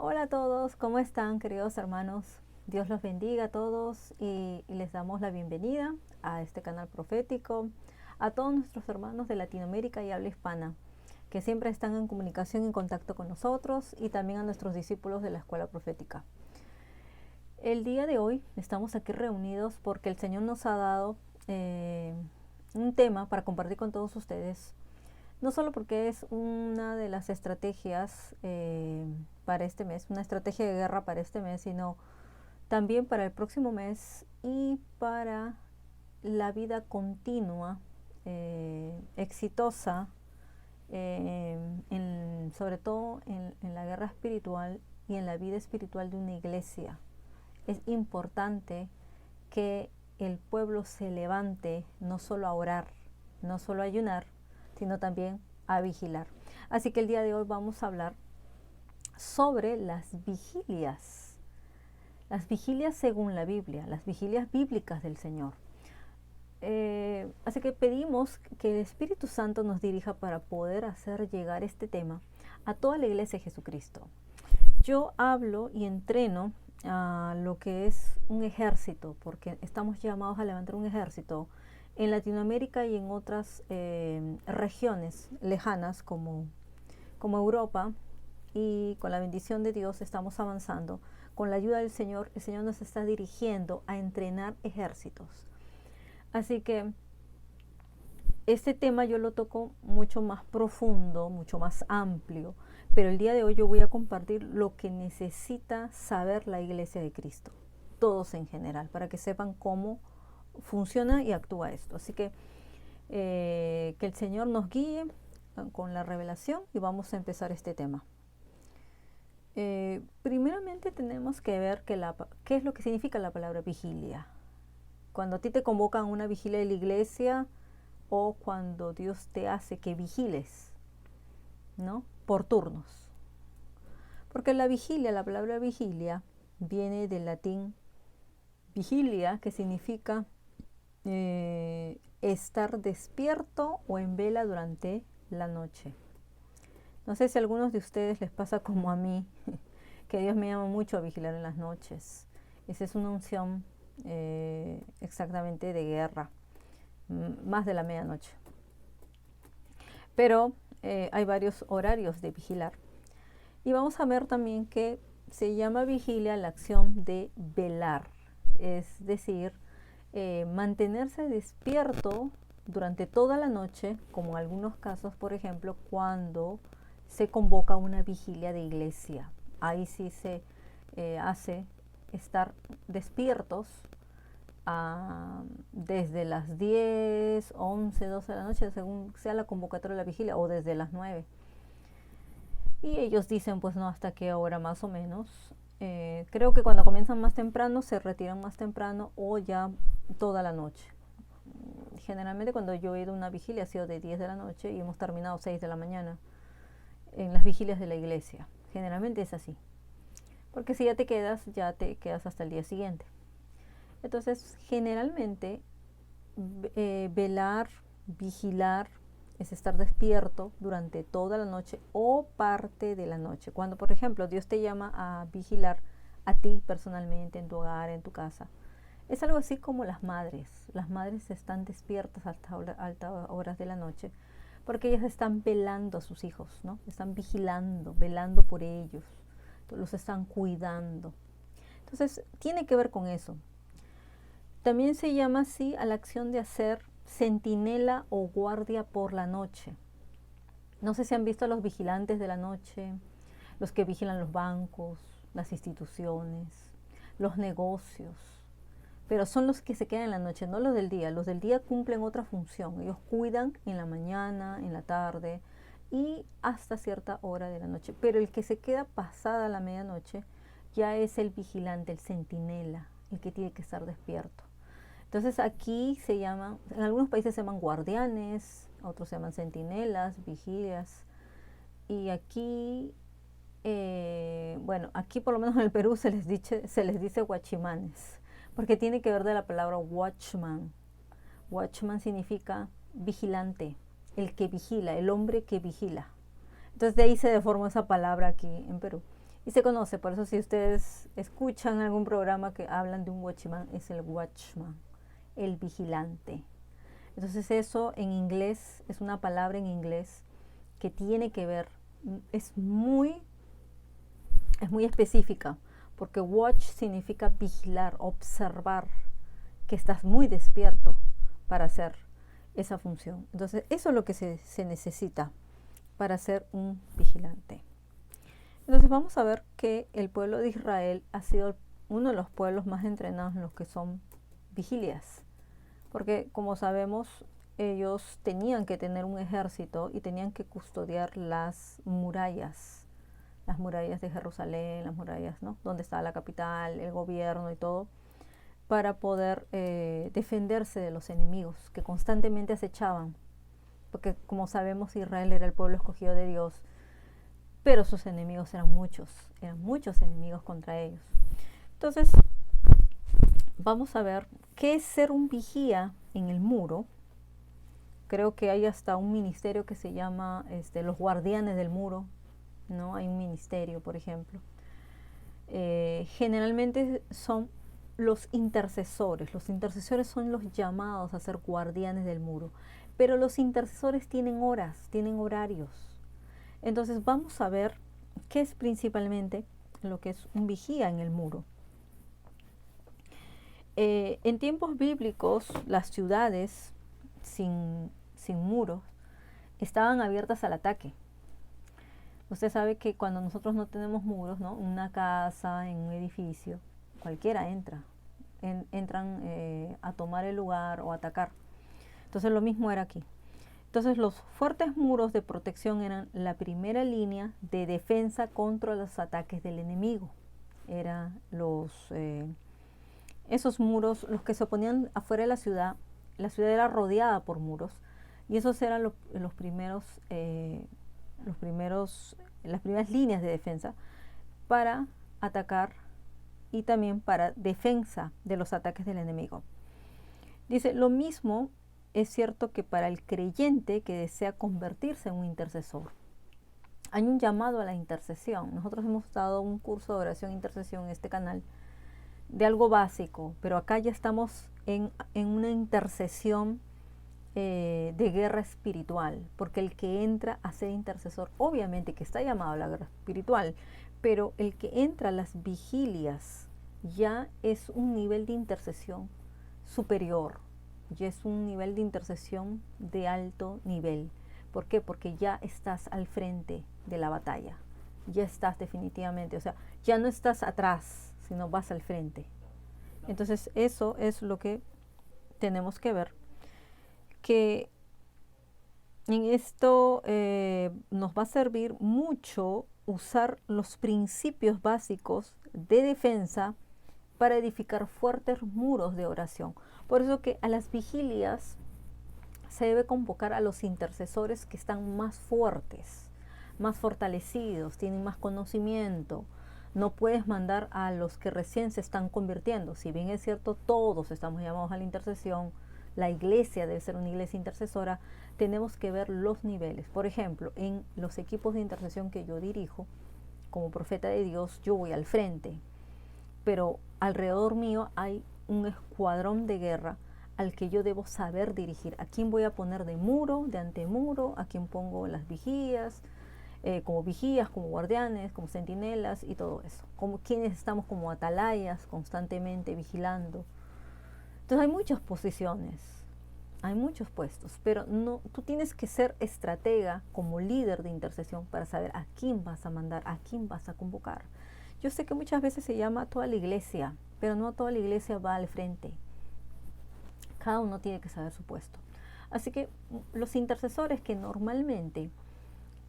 Hola a todos, ¿cómo están, queridos hermanos? Dios los bendiga a todos y les damos la bienvenida a este canal profético, a todos nuestros hermanos de Latinoamérica y habla hispana, que siempre están en comunicación y en contacto con nosotros, y también a nuestros discípulos de la Escuela Profética. El día de hoy estamos aquí reunidos porque el Señor nos ha dado un tema para compartir con todos ustedes. No solo porque es una de las estrategias para este mes, una estrategia de guerra para este mes, sino también para el próximo mes y para la vida continua, exitosa, sobre todo en la guerra espiritual y en la vida espiritual de una iglesia. Es importante que el pueblo se levante no solo a orar, no solo a ayunar, sino también a vigilar. Así que el día de hoy vamos a hablar sobre las vigilias según la Biblia, las vigilias bíblicas del Señor. Así que pedimos que el Espíritu Santo nos dirija para poder hacer llegar este tema a toda la iglesia de Jesucristo. Yo hablo y entreno a lo que es un ejército, porque estamos llamados a levantar un ejército en Latinoamérica y en otras regiones lejanas como Europa, y con la bendición de Dios estamos avanzando. Con la ayuda del Señor, el Señor nos está dirigiendo a entrenar ejércitos. Así que este tema yo lo toco mucho más profundo, mucho más amplio, pero el día de hoy yo voy a compartir lo que necesita saber la Iglesia de Cristo, todos en general, para que sepan cómo funciona y actúa esto. Así que el Señor nos guíe con la revelación y vamos a empezar este tema. Primeramente tenemos que ver qué es lo que significa la palabra vigilia. Cuando a ti te convocan a una vigilia de la iglesia, o cuando Dios te hace que vigiles, ¿no? Por turnos. Porque la palabra vigilia, viene del latín vigilia, que significa estar despierto o en vela durante la noche. No sé si a algunos de ustedes les pasa como a mí, que Dios me llama mucho a vigilar en las noches. Esa es una unción exactamente de guerra, más de la medianoche. Pero hay varios horarios de vigilar. Y vamos a ver también que se llama vigilia la acción de velar, es decir, mantenerse despierto durante toda la noche, como en algunos casos, por ejemplo, cuando se convoca una vigilia de iglesia. Ahí sí se hace estar despiertos desde las 10, 11, 12 de la noche, según sea la convocatoria de la vigilia, o desde las 9. Y ellos dicen, pues no, hasta qué hora más o menos. Creo que cuando comienzan más temprano, se retiran más temprano, o ya toda la noche. Generalmente cuando yo he ido a una vigilia ha sido de 10 de la noche y hemos terminado 6 de la mañana en las vigilias de la iglesia. Generalmente es así. Porque si ya te quedas hasta el día siguiente. Entonces, generalmente, velar, vigilar, es estar despierto durante toda la noche o parte de la noche. Cuando, por ejemplo, Dios te llama a vigilar a ti personalmente, en tu hogar, en tu casa. Es algo así como las madres. Las madres están despiertas a altas horas de la noche porque ellas están velando a sus hijos, ¿no? Están vigilando, velando por ellos, los están cuidando. Entonces, tiene que ver con eso. También se llama así a la acción de hacer centinela o guardia por la noche. No sé si han visto a los vigilantes de la noche, los que vigilan los bancos, las instituciones, los negocios, pero son los que se quedan en la noche, no los del día. Los del día cumplen otra función. Ellos cuidan en la mañana, en la tarde y hasta cierta hora de la noche. Pero el que se queda pasada la medianoche ya es el vigilante, el centinela, el que tiene que estar despierto. Entonces aquí se llaman, en algunos países se llaman guardianes, otros se llaman centinelas, vigilias. Y aquí, aquí por lo menos en el Perú se les dice guachimanes, porque tiene que ver de la palabra watchman. Watchman significa vigilante, el que vigila, el hombre que vigila. Entonces de ahí se deformó esa palabra aquí en Perú. Y se conoce, por eso si ustedes escuchan algún programa que hablan de un watchman, es el watchman, el vigilante. Entonces eso en inglés es una palabra en inglés que tiene que ver, es muy específica, porque watch significa vigilar, observar, que estás muy despierto para hacer esa función. Entonces eso es lo que se necesita para ser un vigilante. Entonces vamos a ver que el pueblo de Israel ha sido uno de los pueblos más entrenados en los que son vigilias, porque como sabemos ellos tenían que tener un ejército y tenían que custodiar las murallas de Jerusalén, las murallas, ¿no? Donde estaba la capital, el gobierno y todo, para poder defenderse de los enemigos que constantemente acechaban, porque como sabemos Israel era el pueblo escogido de Dios, pero sus enemigos eran muchos enemigos contra ellos. Entonces, vamos a ver qué es ser un vigía en el muro. Creo que hay hasta un ministerio que se llama los guardianes del muro, ¿no? Hay un ministerio, por ejemplo. Generalmente son los intercesores. Los intercesores son los llamados a ser guardianes del muro. Pero los intercesores tienen horas, tienen horarios. Entonces vamos a ver qué es principalmente lo que es un vigía en el muro. En tiempos bíblicos, las ciudades sin muros estaban abiertas al ataque. Usted sabe que cuando nosotros no tenemos muros, ¿no? Una casa, en un edificio, cualquiera entran a tomar el lugar o atacar. Entonces lo mismo era aquí. Entonces los fuertes muros de protección eran la primera línea de defensa contra los ataques del enemigo. Eran esos muros, los que se ponían afuera de la ciudad era rodeada por muros, y esos eran las primeras líneas de defensa para atacar y también para defensa de los ataques del enemigo. Dice, lo mismo es cierto que para el creyente que desea convertirse en un intercesor. Hay un llamado a la intercesión. Nosotros hemos dado un curso de oración e intercesión en este canal de algo básico, pero acá ya estamos en una intercesión de guerra espiritual, porque el que entra a ser intercesor, obviamente que está llamado a la guerra espiritual, pero el que entra a las vigilias ya es un nivel de intercesión superior, ya es un nivel de intercesión de alto nivel. ¿Por qué? Porque ya estás al frente de la batalla, ya estás definitivamente, o sea, ya no estás atrás, sino vas al frente. Entonces eso es lo que tenemos que ver, que en esto nos va a servir mucho usar los principios básicos de defensa para edificar fuertes muros de oración. Por eso que a las vigilias se debe convocar a los intercesores que están más fuertes, más fortalecidos, tienen más conocimiento. No puedes mandar a los que recién se están convirtiendo. Si bien es cierto, todos estamos llamados a la intercesión, la iglesia debe ser una iglesia intercesora, tenemos que ver los niveles. Por ejemplo, en los equipos de intercesión que yo dirijo, como profeta de Dios, yo voy al frente, pero alrededor mío hay un escuadrón de guerra al que yo debo saber dirigir. ¿A quién voy a poner de muro, de antemuro? ¿A quién pongo las vigías? Como guardianes, como centinelas y todo eso. Como quienes estamos como atalayas, constantemente vigilando. Entonces hay muchas posiciones, hay muchos puestos, pero no, tú tienes que ser estratega como líder de intercesión para saber a quién vas a mandar, a quién vas a convocar. Yo sé que muchas veces se llama a toda la iglesia, pero no toda la iglesia va al frente. Cada uno tiene que saber su puesto. Así que los intercesores que normalmente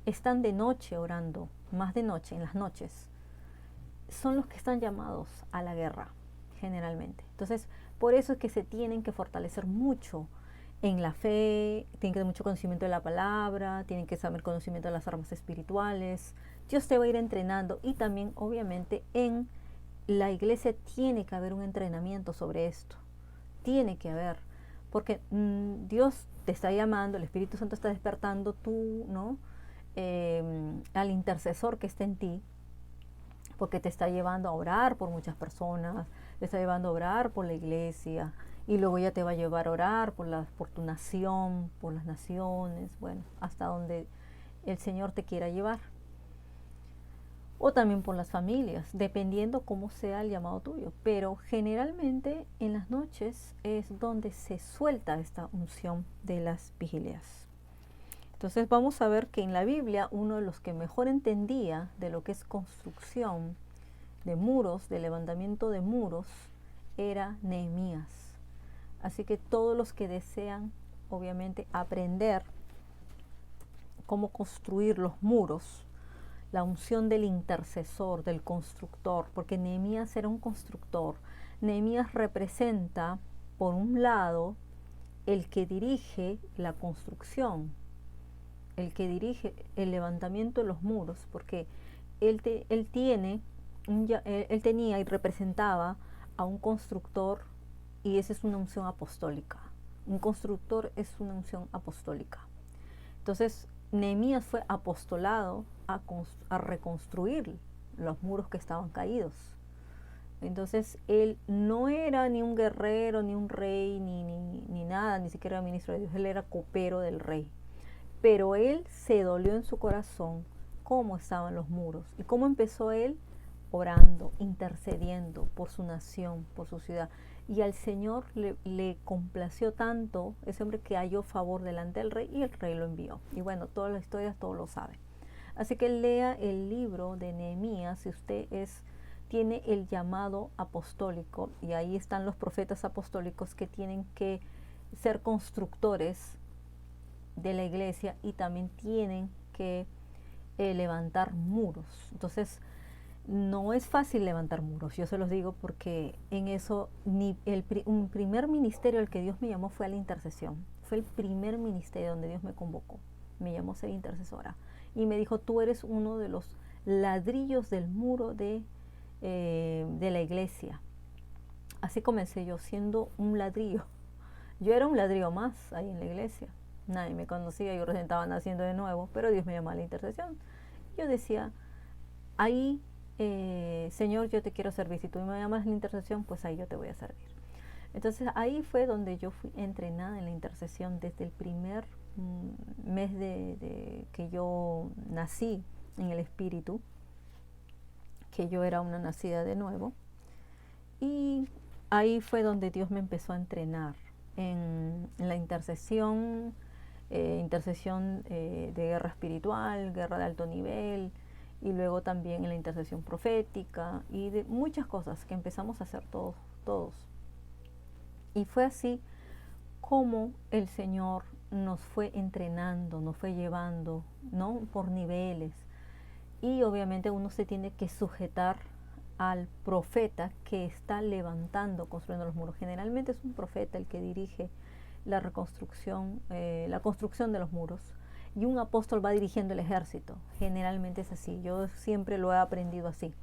están de noche orando, más de noche, en las noches, son los que están llamados a la guerra, generalmente. Entonces, por eso es que se tienen que fortalecer mucho en la fe, tienen que tener mucho conocimiento de la palabra, tienen que saber conocimiento de las armas espirituales. Dios te va a ir entrenando, y también, obviamente, en la iglesia tiene que haber un entrenamiento sobre esto. Tiene que haber, porque Dios te está llamando, el Espíritu Santo está despertando tú, ¿no? Al intercesor que está en ti, porque te está llevando a orar por muchas personas, te está llevando a orar por la iglesia, y luego ya te va a llevar a orar por tu nación, por las naciones, bueno, hasta donde el Señor te quiera llevar. O también por las familias, dependiendo cómo sea el llamado tuyo. Pero generalmente en las noches es donde se suelta esta unción de las vigilias. Entonces vamos a ver que en la Biblia uno de los que mejor entendía de lo que es construcción de muros, de levantamiento de muros, era Nehemías. Así que todos los que desean, obviamente, aprender cómo construir los muros, la unción del intercesor, del constructor, porque Nehemías era un constructor. Nehemías representa, por un lado, el que dirige la construcción, el que dirige el levantamiento de los muros, porque él tenía y representaba a un constructor, y esa es una unción apostólica. Un constructor es una unción apostólica. Entonces, Nehemías fue apostolado a reconstruir los muros que estaban caídos. Entonces, él no era ni un guerrero, ni un rey, ni nada, ni siquiera ministro de Dios. Él era copero del rey. Pero él se dolió en su corazón cómo estaban los muros. ¿Y cómo empezó él? Orando, intercediendo por su nación, por su ciudad. Y al Señor le complació tanto ese hombre que halló favor delante del rey, y el rey lo envió. Y bueno, todas las historias, todos lo saben. Así que lea el libro de Nehemías si usted tiene el llamado apostólico, y ahí están los profetas apostólicos que tienen que ser constructores de la iglesia y también tienen que levantar muros. Entonces, no es fácil levantar muros, yo se los digo, porque en eso un primer ministerio al que Dios me llamó fue a la intercesión. Fue el primer ministerio donde Dios me convocó, me llamó a ser intercesora y me dijo: tú eres uno de los ladrillos del muro de la iglesia. Así comencé yo, siendo un ladrillo. Yo era un ladrillo más ahí en la iglesia. Nadie me conocía, yo recién estaba naciendo de nuevo, pero Dios me llamó a la intercesión. Yo decía: ahí, Señor, yo te quiero servir. Si tú me llamas a la intercesión, pues ahí yo te voy a servir. Entonces ahí fue donde yo fui entrenada en la intercesión desde el primer mes de que yo nací en el Espíritu, que yo era una nacida de nuevo. Y ahí fue donde Dios me empezó a entrenar en la intercesión, de guerra espiritual, guerra de alto nivel, y luego también en la intercesión profética y de muchas cosas que empezamos a hacer todos. Y fue así como el Señor nos fue entrenando, nos fue llevando, ¿no?, por niveles. Y obviamente uno se tiene que sujetar al profeta que está levantando, construyendo los muros. Generalmente es un profeta el que dirige la reconstrucción, la construcción de los muros, y un apóstol va dirigiendo el ejército. Generalmente es así, yo siempre lo he aprendido así.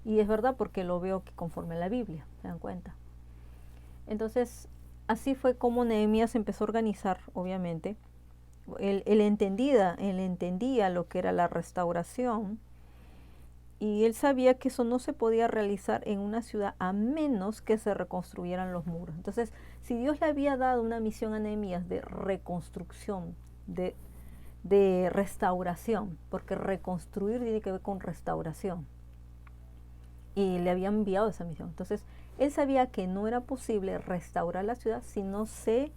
Y es verdad, porque lo veo que conforme a la Biblia, ¿se dan cuenta? Entonces, así fue como Nehemías empezó a organizar, obviamente. Él entendía lo que era la restauración, y él sabía que eso no se podía realizar en una ciudad a menos que se reconstruyeran los muros. Entonces, si Dios le había dado una misión a Nehemías de reconstrucción, de restauración, porque reconstruir tiene que ver con restauración, y le había enviado esa misión. Entonces, él sabía que no era posible restaurar la ciudad si no se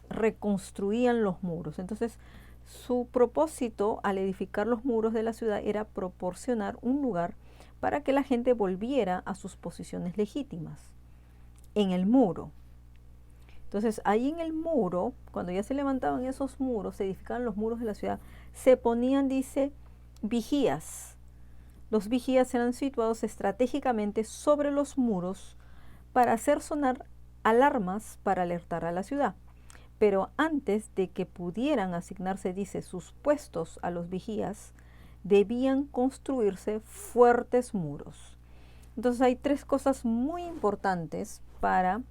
reconstruían los muros. Entonces, su propósito al edificar los muros de la ciudad era proporcionar un lugar para que la gente volviera a sus posiciones legítimas en el muro. Entonces, ahí en el muro, cuando ya se levantaban esos muros, se edificaban los muros de la ciudad, se ponían, dice, vigías. Los vigías eran situados estratégicamente sobre los muros para hacer sonar alarmas para alertar a la ciudad. Pero antes de que pudieran asignarse, dice, sus puestos a los vigías, debían construirse fuertes muros. Entonces hay tres cosas muy importantes para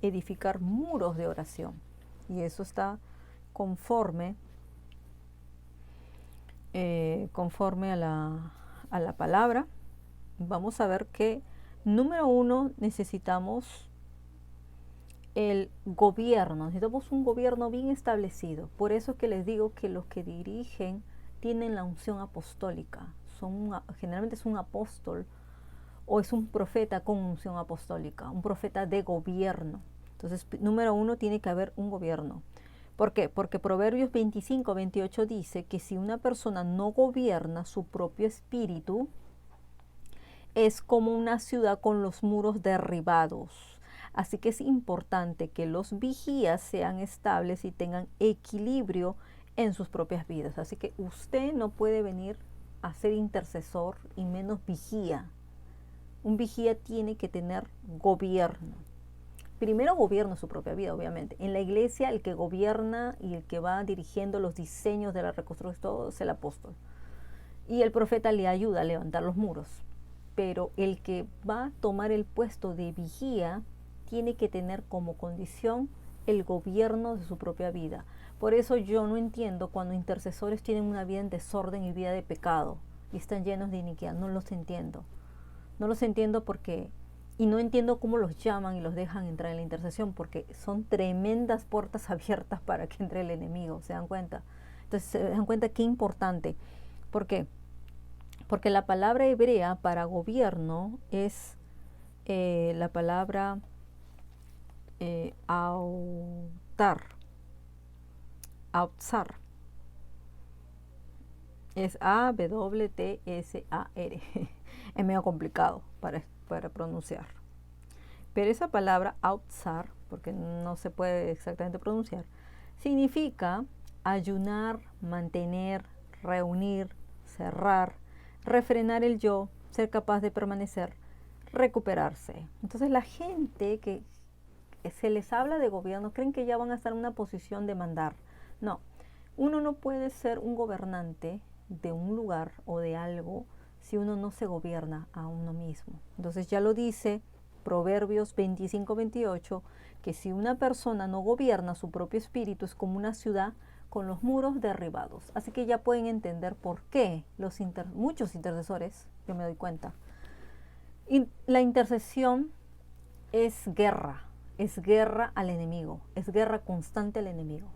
edificar muros de oración. Y eso está conforme a a la palabra, vamos a ver que, número uno, necesitamos el gobierno, necesitamos un gobierno bien establecido. Por eso es que les digo que los que dirigen tienen la unción apostólica. Generalmente es un apóstol o es un profeta con unción apostólica, un profeta de gobierno. Entonces, número uno, tiene que haber un gobierno. ¿Por qué? Porque Proverbios 25-28 dice que si una persona no gobierna su propio espíritu, es como una ciudad con los muros derribados. Así que es importante que los vigías sean estables y tengan equilibrio en sus propias vidas. Así que usted no puede venir a ser intercesor y menos vigía. Un vigía tiene que tener gobierno. Primero gobierna su propia vida, obviamente. En la iglesia el que gobierna y el que va dirigiendo los diseños de la reconstrucción, todo es el apóstol. Y el profeta le ayuda a levantar los muros. Pero el que va a tomar el puesto de vigía tiene que tener como condición el gobierno de su propia vida. Por eso yo no entiendo cuando intercesores tienen una vida en desorden y vida de pecado y están llenos de iniquidad. No los entiendo. No los entiendo porque, y no entiendo cómo los llaman y los dejan entrar en la intercesión, porque son tremendas puertas abiertas para que entre el enemigo, ¿se dan cuenta? Entonces se dan cuenta qué importante. ¿Por qué? Porque la palabra hebrea para gobierno es la palabra autar, autzar. Es A-W-T-S-A-R. Es medio complicado para pronunciar. Pero esa palabra autzar, porque no se puede exactamente pronunciar, significa ayunar, mantener, reunir, cerrar, refrenar el yo, ser capaz de permanecer, recuperarse. Entonces la gente que se les habla de gobierno creen que ya van a estar en una posición de mandar. No, uno no puede ser un gobernante de un lugar o de algo si uno no se gobierna a uno mismo. Entonces ya lo dice Proverbios 25-28, que si una persona no gobierna su propio espíritu es como una ciudad con los muros derribados. Así que ya pueden entender por qué muchos intercesores, yo me doy cuenta, la intercesión es guerra al enemigo, es guerra constante al enemigo.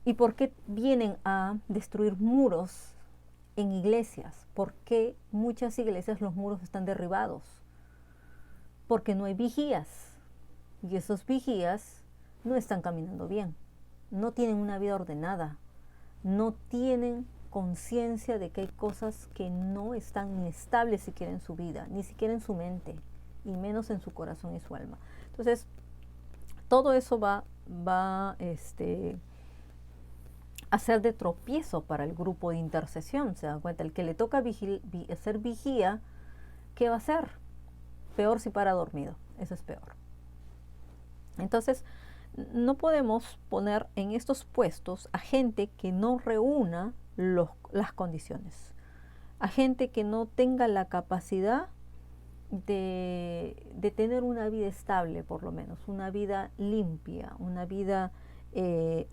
¿Y por qué vienen a destruir muros en iglesias? ¿Por qué muchas iglesias los muros están derribados? Porque no hay vigías. Y esos vigías no están caminando bien. No tienen una vida ordenada. No tienen conciencia de que hay cosas que no están estables siquiera en su vida, ni siquiera en su mente, y menos en su corazón y su alma. Entonces, todo eso va a ser de tropiezo para el grupo de intercesión. ¿Se dan cuenta? El que le toca ser vigía, ¿qué va a hacer? Peor si para dormido. Eso es peor. Entonces, no podemos poner en estos puestos a gente que no reúna las condiciones. A gente que no tenga la capacidad de tener una vida estable, por lo menos. Una vida limpia, una vida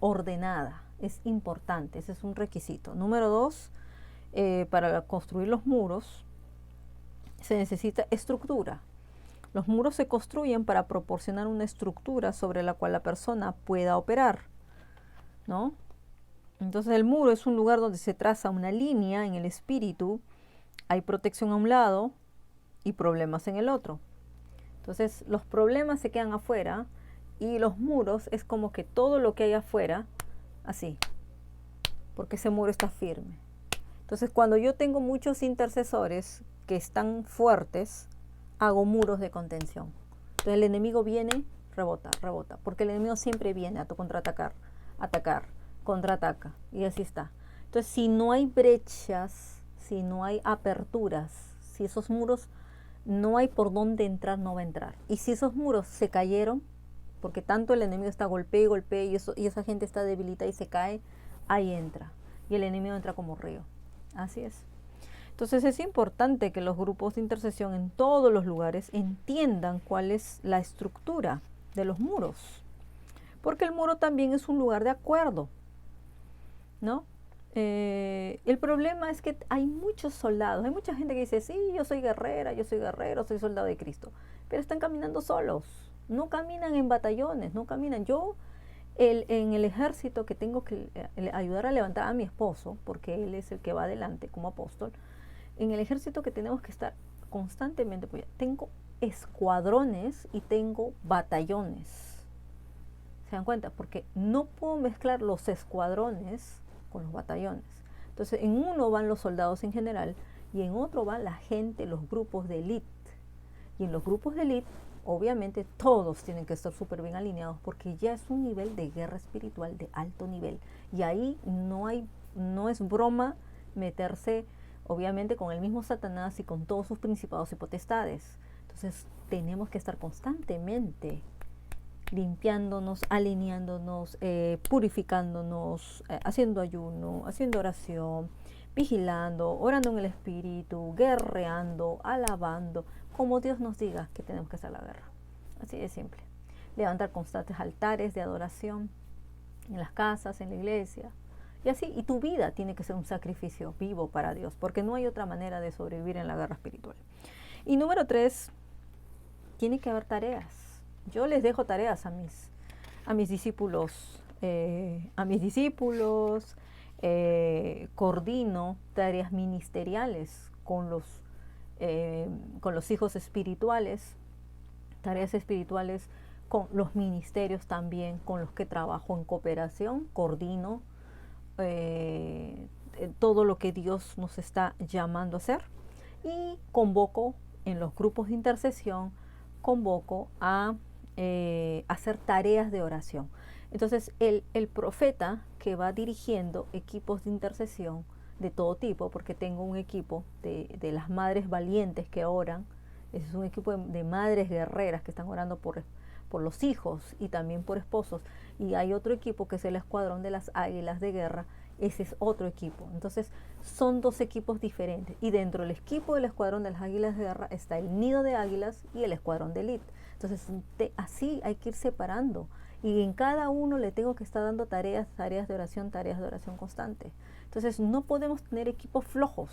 ordenada. Es importante, ese es un requisito. Número 2, para construir los muros se necesita estructura. Los muros se construyen para proporcionar una estructura sobre la cual la persona pueda operar, ¿no? Entonces el muro es un lugar donde se traza una línea en el espíritu, hay protección a un lado y problemas en el otro. Entonces los problemas se quedan afuera y los muros es como que todo lo que hay afuera, así, porque ese muro está firme. Entonces cuando yo tengo muchos intercesores que están fuertes, hago muros de contención. Entonces el enemigo viene, rebota, porque el enemigo siempre viene a contraatacar, atacar, contraataca, y así está. Entonces si no hay brechas, si no hay aperturas, si esos muros no hay por dónde entrar, no va a entrar. Y si esos muros se cayeron, porque tanto el enemigo está golpea y esa gente está debilitada y se cae, ahí entra. Y el enemigo entra como río. Así es. Entonces es importante que los grupos de intercesión en todos los lugares entiendan cuál es la estructura de los muros. Porque el muro también es un lugar de acuerdo, ¿no? El problema es que hay muchos soldados, hay mucha gente que dice, sí, yo soy guerrera, yo soy guerrero, soy soldado de Cristo, pero están caminando solos, no caminan en batallones, no caminan. Yo en el ejército que tengo que ayudar a levantar a mi esposo, porque él es el que va adelante como apóstol, en el ejército que tenemos que estar constantemente, pues tengo escuadrones y tengo batallones. ¿Se dan cuenta? Porque no puedo mezclar los escuadrones con los batallones. Entonces, en uno van los soldados en general y en otro van la gente, los grupos de élite. Y en los grupos de élite, obviamente, todos tienen que estar súper bien alineados porque ya es un nivel de guerra espiritual de alto nivel. Y ahí no es broma meterse, obviamente, con el mismo Satanás y con todos sus principados y potestades. Entonces, tenemos que estar constantemente limpiándonos, alineándonos, purificándonos, haciendo ayuno, haciendo oración, vigilando, orando en el Espíritu, guerreando, alabando, como Dios nos diga que tenemos que hacer la guerra. Así de simple. Levantar constantes altares de adoración en las casas, en la iglesia. Y así, y tu vida tiene que ser un sacrificio vivo para Dios, porque no hay otra manera de sobrevivir en la guerra espiritual. Y número 3, tiene que haber tareas. Yo les dejo tareas a mis discípulos, coordino tareas ministeriales con los hijos espirituales, tareas espirituales con los ministerios también, con los que trabajo en cooperación, coordino todo lo que Dios nos está llamando a hacer y convoco en los grupos de intercesión, convoco a hacer tareas de oración. Entonces el profeta que va dirigiendo equipos de intercesión de todo tipo, porque tengo un equipo de las madres valientes que oran, es un equipo de madres guerreras que están orando por los hijos y también por esposos, y hay otro equipo que es el escuadrón de las águilas de guerra, ese es otro equipo. Entonces son dos equipos diferentes y dentro del equipo del escuadrón de las águilas de guerra está el nido de águilas y el escuadrón de élite. Entonces así hay que ir separando y en cada uno le tengo que estar dando tareas de oración constante. Entonces no podemos tener equipos flojos.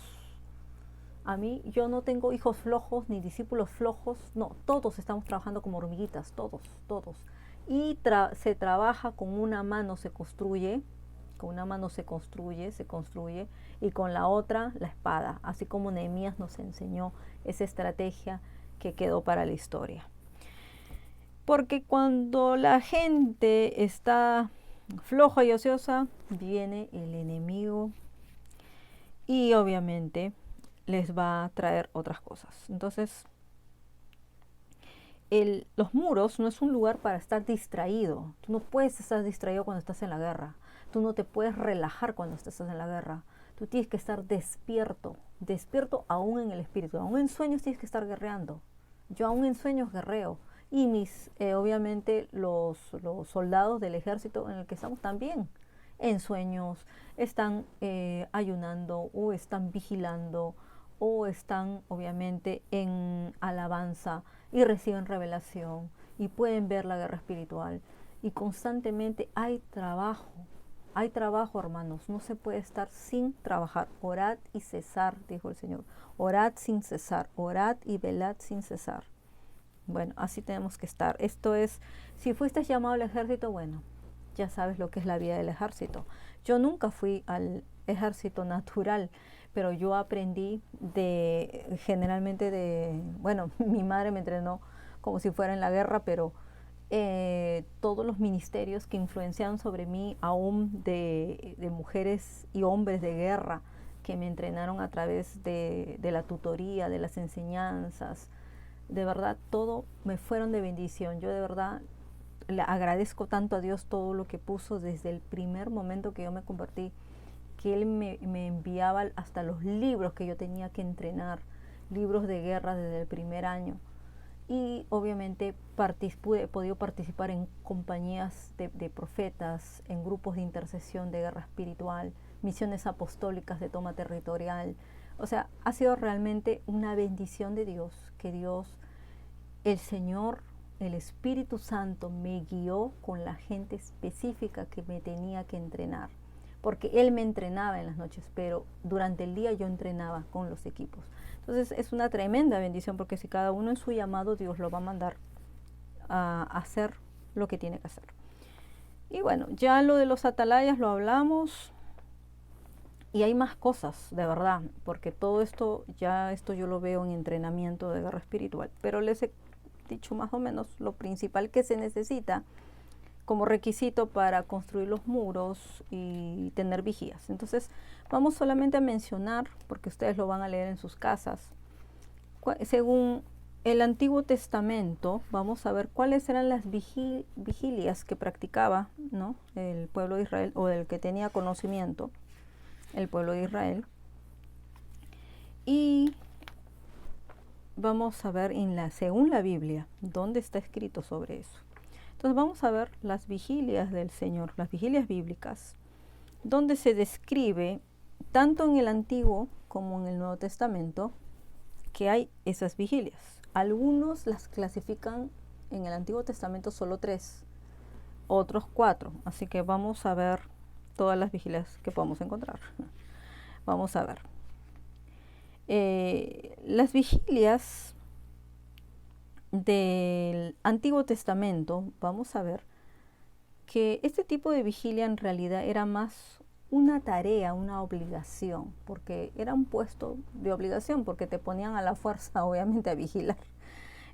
A mí, yo no tengo hijos flojos ni discípulos flojos, no, todos estamos trabajando como hormiguitas, todos. Y se trabaja con una mano, se construye, se construye, y con la otra la espada, así como Nehemías nos enseñó esa estrategia que quedó para la historia. Porque cuando la gente está floja y ociosa, viene el enemigo y obviamente les va a traer otras cosas. Entonces, los muros no es un lugar para estar distraído. Tú no puedes estar distraído cuando estás en la guerra. Tú no te puedes relajar cuando estás en la guerra. Tú tienes que estar despierto, despierto aún en el espíritu. Aún en sueños tienes que estar guerreando. Yo aún en sueños guerreo. Y obviamente los soldados del ejército en el que estamos también en sueños están ayunando o están vigilando o están obviamente en alabanza y reciben revelación y pueden ver la guerra espiritual y constantemente hay trabajo hermanos, no se puede estar sin trabajar. Orad y cesar, dijo el Señor, orad sin cesar, orad y velad sin cesar. Bueno, así tenemos que estar. Esto es, si fuiste llamado al ejército, bueno, ya sabes lo que es la vida del ejército. Yo nunca fui al ejército natural, pero yo aprendí generalmente bueno, mi madre me entrenó como si fuera en la guerra, pero todos los ministerios que influenciaron sobre mí, aún de mujeres y hombres de guerra, que me entrenaron a través de la tutoría, de las enseñanzas, de verdad, todo me fueron de bendición. Yo de verdad le agradezco tanto a Dios todo lo que puso desde el primer momento que yo me convertí, que Él me enviaba hasta los libros que yo tenía que entrenar, libros de guerra desde el primer año. Y obviamente he podido participar en compañías de profetas, en grupos de intercesión de guerra espiritual, misiones apostólicas de toma territorial. O sea, ha sido realmente una bendición de Dios, que Dios, el Señor, el Espíritu Santo me guió con la gente específica que me tenía que entrenar. porque Él me entrenaba en las noches, pero durante el día yo entrenaba con los equipos. Entonces es una tremenda bendición, porque si cada uno en su llamado, Dios lo va a mandar a hacer lo que tiene que hacer. Y bueno, ya lo de los atalayas lo hablamos, y hay más cosas, de verdad, porque todo esto, ya esto yo lo veo en entrenamiento de guerra espiritual, pero les he dicho más o menos lo principal que se necesita como requisito para construir los muros y tener vigías. Entonces vamos solamente a mencionar, porque ustedes lo van a leer en sus casas, según el Antiguo Testamento, vamos a ver cuáles eran las vigilias que practicaba, ¿no?, el pueblo de Israel, o del que tenía conocimiento el pueblo de Israel. Y vamos a ver según la Biblia, dónde está escrito sobre eso. Entonces vamos a ver las vigilias del Señor, las vigilias bíblicas, donde se describe, tanto en el Antiguo como en el Nuevo Testamento, que hay esas vigilias. Algunos las clasifican en el Antiguo Testamento solo 3, otros 4. Así que vamos a ver todas las vigilias que podemos encontrar. Vamos a ver. Las vigilias del Antiguo Testamento, vamos a ver que este tipo de vigilia en realidad era más una tarea, una obligación, porque era un puesto de obligación, porque te ponían a la fuerza, obviamente, a vigilar.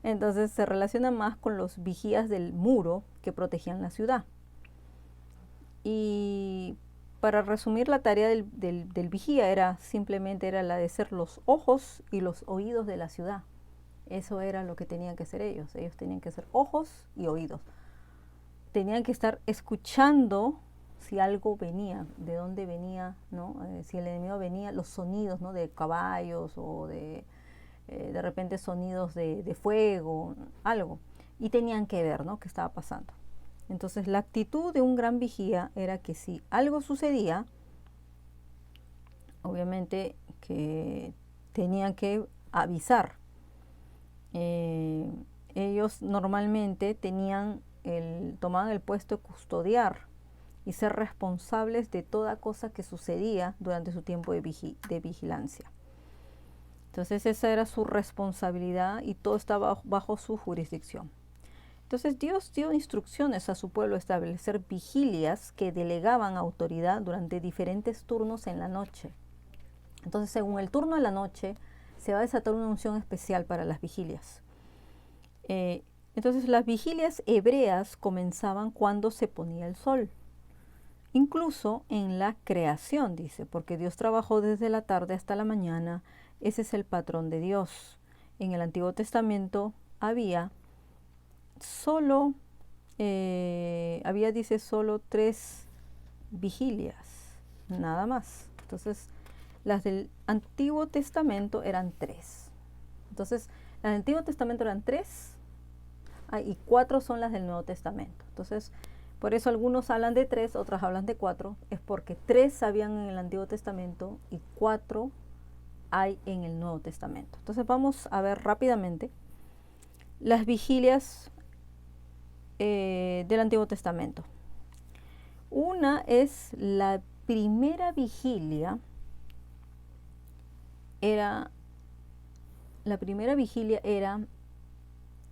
Entonces se relaciona más con los vigías del muro que protegían la ciudad. Y para resumir, la tarea del vigía simplemente era la de ser los ojos y los oídos de la ciudad. Eso era lo que tenían que ser ellos. Ellos tenían que ser ojos y oídos. Tenían que estar escuchando si algo venía, de dónde venía, ¿no? Si el enemigo venía, los sonidos, ¿no?, de caballos, o de repente sonidos de fuego, algo. Y tenían que ver, ¿no?, qué estaba pasando. Entonces la actitud de un gran vigía era que si algo sucedía, obviamente que tenían que avisar. Ellos normalmente tomaban el puesto de custodiar y ser responsables de toda cosa que sucedía durante su tiempo de vigilancia. Entonces esa era su responsabilidad y todo estaba bajo su jurisdicción. Entonces Dios dio instrucciones a su pueblo a establecer vigilias que delegaban autoridad durante diferentes turnos en la noche. Entonces, según el turno de la noche, se va a desatar una unción especial para las vigilias. Entonces las vigilias hebreas comenzaban cuando se ponía el sol. Incluso en la creación, dice, porque Dios trabajó desde la tarde hasta la mañana. Ese es el patrón de Dios. En el Antiguo Testamento dice, solo 3 vigilias, nada más. Entonces, las del Antiguo Testamento eran 3. Entonces, las del Antiguo Testamento eran 3, y 4 son las del Nuevo Testamento. Entonces, por eso algunos hablan de 3, otros hablan de 4. Es porque 3 habían en el Antiguo Testamento y 4 hay en el Nuevo Testamento. Entonces, vamos a ver rápidamente las vigilias del Antiguo Testamento. Una es la primera vigilia. La primera vigilia era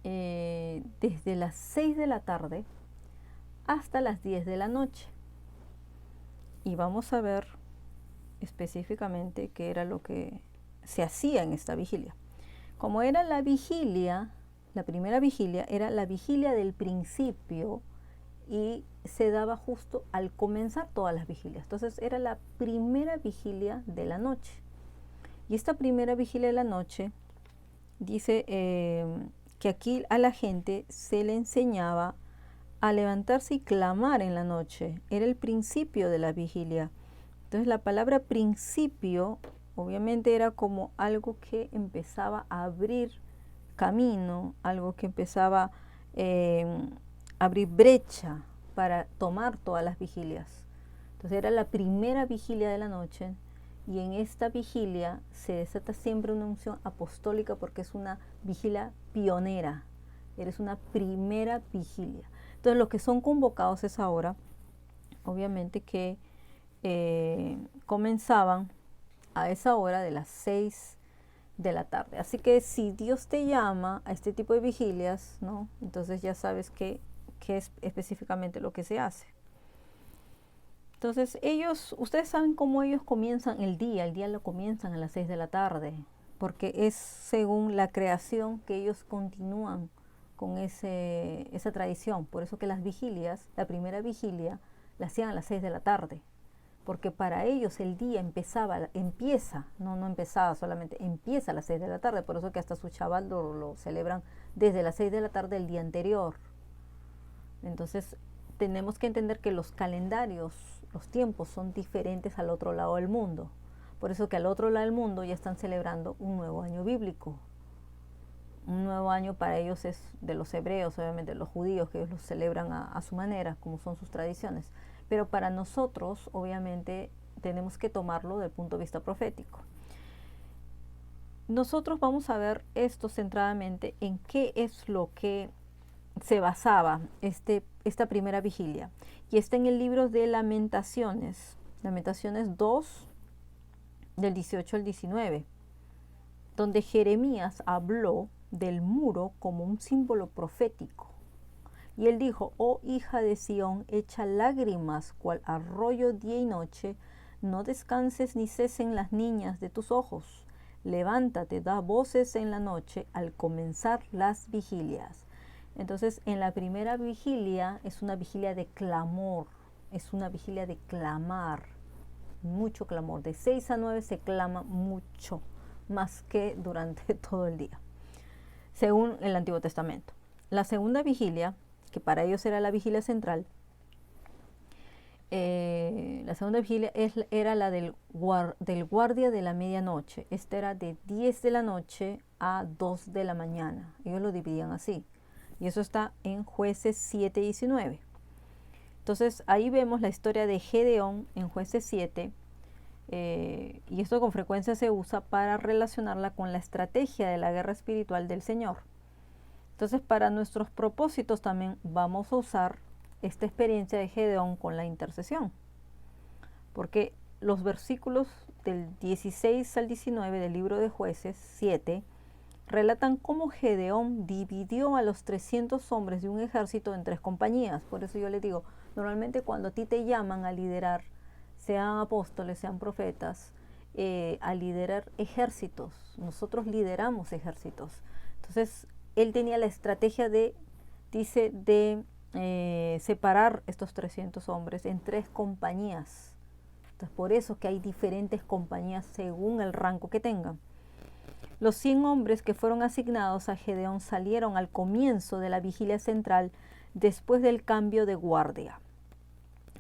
desde las 6 de la tarde hasta las 10 de la noche. Y vamos a ver específicamente qué era lo que se hacía en esta vigilia. Como era la vigilia, la primera vigilia era la vigilia del principio y se daba justo al comenzar todas las vigilias. Entonces era la primera vigilia de la noche. Y esta primera vigilia de la noche dice que aquí a la gente se le enseñaba a levantarse y clamar en la noche. Era el principio de la vigilia. Entonces la palabra principio obviamente era como algo que empezaba a abrir camino, algo que empezaba a abrir brecha para tomar todas las vigilias. Entonces era la primera vigilia de la noche, y en esta vigilia se desata siempre una unción apostólica, porque es una vigilia pionera. Eres una primera vigilia. Entonces los que son convocados es ahora, obviamente, que comenzaban a esa hora de las 6 de la tarde. Así que si Dios te llama a este tipo de vigilias, ¿no? Entonces ya sabes qué es específicamente lo que se hace. Entonces ustedes saben cómo ellos comienzan el día lo comienzan a las 6 de la tarde, porque es según la creación que ellos continúan con esa tradición. Por eso que las vigilias, la primera vigilia, la hacían a las 6 de la tarde, porque para ellos el día no empezaba solamente, empieza a las 6 de la tarde, por eso que hasta su Shabbat lo celebran desde las 6 de la tarde del día anterior. Entonces tenemos que entender que los calendarios, los tiempos son diferentes al otro lado del mundo. Por eso que al otro lado del mundo ya están celebrando un nuevo año bíblico. Un nuevo año para ellos es de los hebreos, obviamente los judíos, que ellos lo celebran a su manera, como son sus tradiciones. Pero para nosotros, obviamente, tenemos que tomarlo desde el punto de vista profético. Nosotros vamos a ver esto centradamente en qué es lo que se basaba esta primera vigilia. Y está en el libro de Lamentaciones 2, del 18 al 19, donde Jeremías habló del muro como un símbolo profético. Y él dijo: oh hija de Sión, echa lágrimas cual arroyo día y noche, no descanses ni cesen las niñas de tus ojos. Levántate, da voces en la noche al comenzar las vigilias. Entonces, en la primera vigilia es una vigilia de clamor, es una vigilia de clamar, mucho clamor. De 6 a 9 se clama mucho, más que durante todo el día, según el Antiguo Testamento. La segunda vigilia, que para ellos era la vigilia central, la segunda vigilia era la del guardia de la medianoche. Esta era de 10 de la noche a 2 de la mañana. Ellos lo dividían así. Y eso está en Jueces 7:19. Entonces ahí vemos la historia de Gedeón en Jueces 7. Y esto con frecuencia se usa para relacionarla con la estrategia de la guerra espiritual del Señor. Entonces, para nuestros propósitos también vamos a usar esta experiencia de Gedeón con la intercesión, porque los versículos del 16 al 19 del libro de Jueces 7 relatan cómo Gedeón dividió a los 300 hombres de un ejército en 3 compañías. Por eso yo les digo, normalmente cuando a ti te llaman a liderar, sean apóstoles, sean profetas, a liderar ejércitos, nosotros lideramos ejércitos. Entonces, él tenía la estrategia de separar estos 300 hombres en 3 compañías. Entonces, por eso que hay diferentes compañías según el rango que tengan. Los 100 hombres que fueron asignados a Gedeón salieron al comienzo de la vigilia central después del cambio de guardia.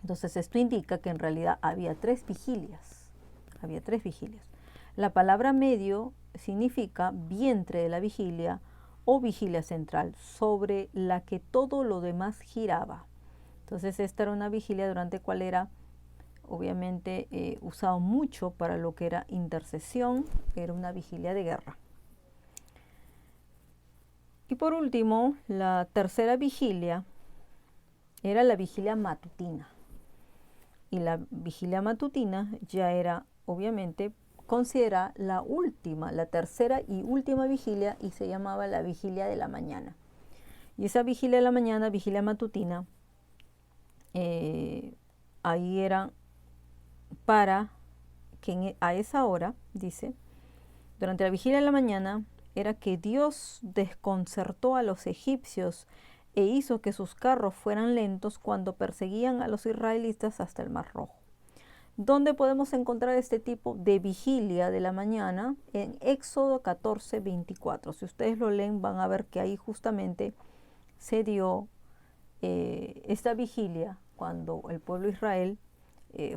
Entonces, esto indica que en realidad había 3 vigilias. Había 3 vigilias. La palabra medio significa vientre de la vigilia o vigilia central, sobre la que todo lo demás giraba. Entonces, esta era una vigilia durante la cual era obviamente usado mucho para lo que era intercesión, era una vigilia de guerra. Y por último, la tercera vigilia era la vigilia matutina. Y la vigilia matutina ya era obviamente considerada la tercera y última vigilia, y se llamaba la vigilia de la mañana. Y esa vigilia de la mañana, vigilia matutina, ahí era para que a esa hora, dice, durante la vigilia de la mañana, era que Dios desconcertó a los egipcios e hizo que sus carros fueran lentos cuando perseguían a los israelitas hasta el Mar Rojo. ¿Dónde podemos encontrar este tipo de vigilia de la mañana? En Éxodo 14:24. Si ustedes lo leen, van a ver que ahí justamente se dio esta vigilia cuando el pueblo de Israel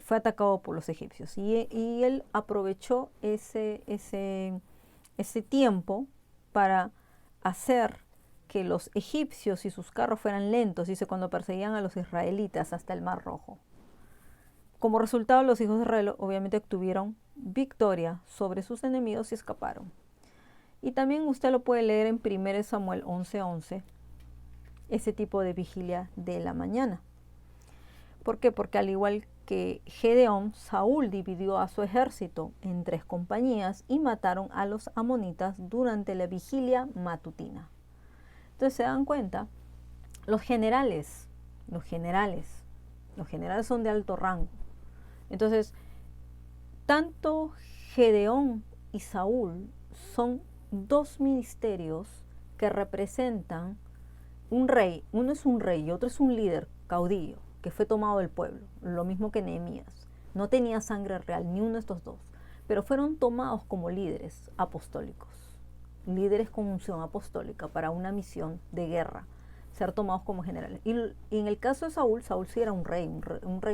fue atacado por los egipcios. Y él aprovechó ese tiempo para hacer que los egipcios y sus carros fueran lentos, dice, cuando perseguían a los israelitas hasta el Mar Rojo. Como resultado, los hijos de Israel obviamente obtuvieron victoria sobre sus enemigos y escaparon. Y también usted lo puede leer en 1 Samuel 11:11, ese tipo de vigilia de la mañana. ¿Por qué? Porque al igual que Gedeón, Saúl dividió a su ejército en 3 compañías y mataron a los amonitas durante la vigilia matutina. Entonces se dan cuenta, los generales, los generales son de alto rango. Entonces, tanto Gedeón y Saúl son 2 ministerios que representan un rey. Uno es un rey y otro es un líder caudillo que fue tomado del pueblo, lo mismo que Nehemías. No tenía sangre real, ni uno de estos dos, pero fueron tomados como líderes apostólicos, líderes con unción apostólica para una misión de guerra, ser tomados como generales. Y en el caso de Saúl, Saúl sí era un rey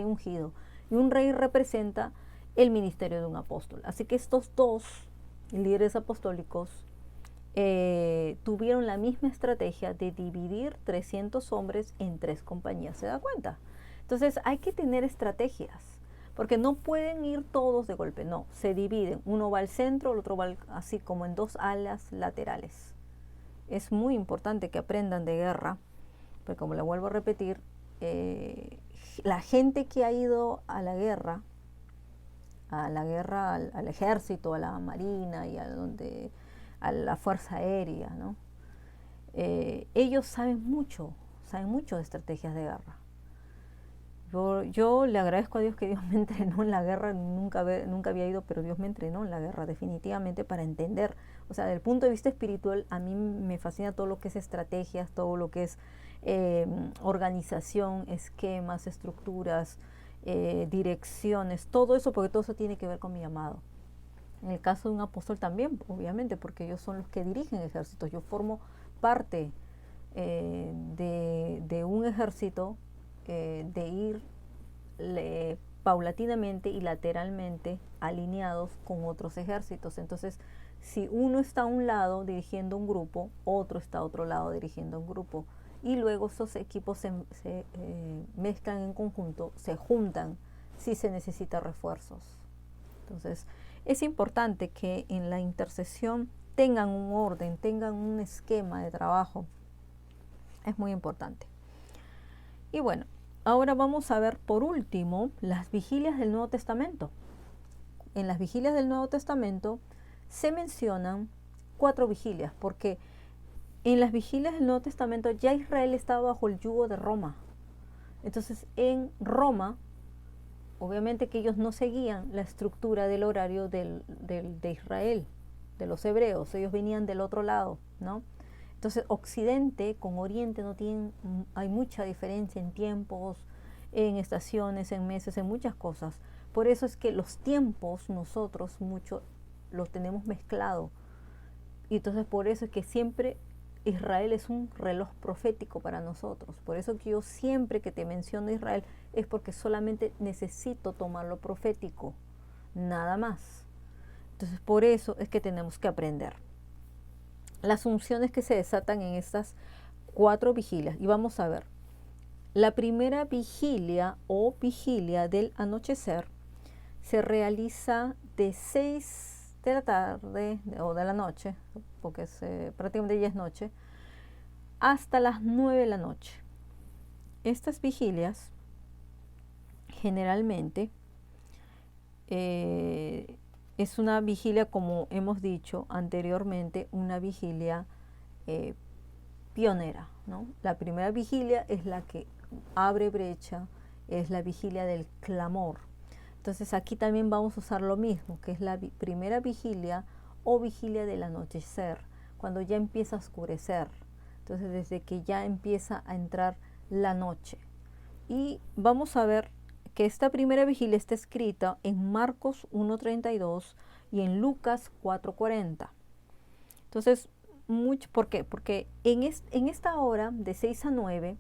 ungido, y un rey representa el ministerio de un apóstol. Así que estos 2 líderes apostólicos tuvieron la misma estrategia de dividir 300 hombres en 3 compañías. ¿Se da cuenta? Entonces hay que tener estrategias, porque no pueden ir todos de golpe, no, se dividen. Uno va al centro, el otro va así como en 2 alas laterales. Es muy importante que aprendan de guerra, porque como le vuelvo a repetir, la gente que ha ido a la guerra, al ejército, a la marina y a la fuerza aérea, ¿no? Ellos saben mucho de estrategias de guerra. Yo le agradezco a Dios que Dios me entrenó en la guerra, nunca había ido, pero Dios me entrenó en la guerra definitivamente para entender. O sea, desde el punto de vista espiritual, a mí me fascina todo lo que es estrategias, todo lo que es organización, esquemas, estructuras, direcciones, todo eso, porque todo eso tiene que ver con mi llamado. En el caso de un apóstol también, obviamente, porque ellos son los que dirigen ejércitos. Yo formo parte de un ejército, de ir paulatinamente y lateralmente alineados con otros ejércitos. Entonces, si uno está a un lado dirigiendo un grupo, otro está a otro lado dirigiendo un grupo. Y luego esos equipos se mezclan en conjunto, se juntan si se necesita refuerzos. Entonces, es importante que en la intercesión tengan un orden, tengan un esquema de trabajo. Es muy importante. Y bueno, ahora vamos a ver por último las vigilias del Nuevo Testamento. En las vigilias del Nuevo Testamento se mencionan 4 vigilias, porque en las vigilias del Nuevo Testamento ya Israel estaba bajo el yugo de Roma. Entonces en Roma, obviamente que ellos no seguían la estructura del horario de Israel, de los hebreos, ellos venían del otro lado, ¿no? Entonces Occidente con Oriente no tienen, hay mucha diferencia en tiempos, en estaciones, en meses, en muchas cosas. Por eso es que los tiempos nosotros mucho los tenemos mezclado. Y entonces por eso es que siempre Israel es un reloj profético para nosotros. Por eso que yo siempre que te menciono Israel es porque solamente necesito tomar lo profético, nada más. Entonces por eso es que tenemos que aprender las unciones que se desatan en estas 4 vigilias. Y vamos a ver, la primera vigilia o vigilia del anochecer se realiza de 6 de la tarde o de la noche, porque prácticamente ya es noche, hasta las 9 de la noche. Estas vigilias generalmente es una vigilia, como hemos dicho anteriormente, una vigilia pionera, ¿no? La primera vigilia es la que abre brecha, es la vigilia del clamor. Entonces aquí también vamos a usar lo mismo, que es la primera vigilia o vigilia del anochecer, cuando ya empieza a oscurecer. Entonces desde que ya empieza a entrar la noche. Y vamos a ver que esta primera vigilia está escrita en Marcos 1:32 y en Lucas 4:40. Entonces, ¿por qué? Porque en esta hora de 6 a 9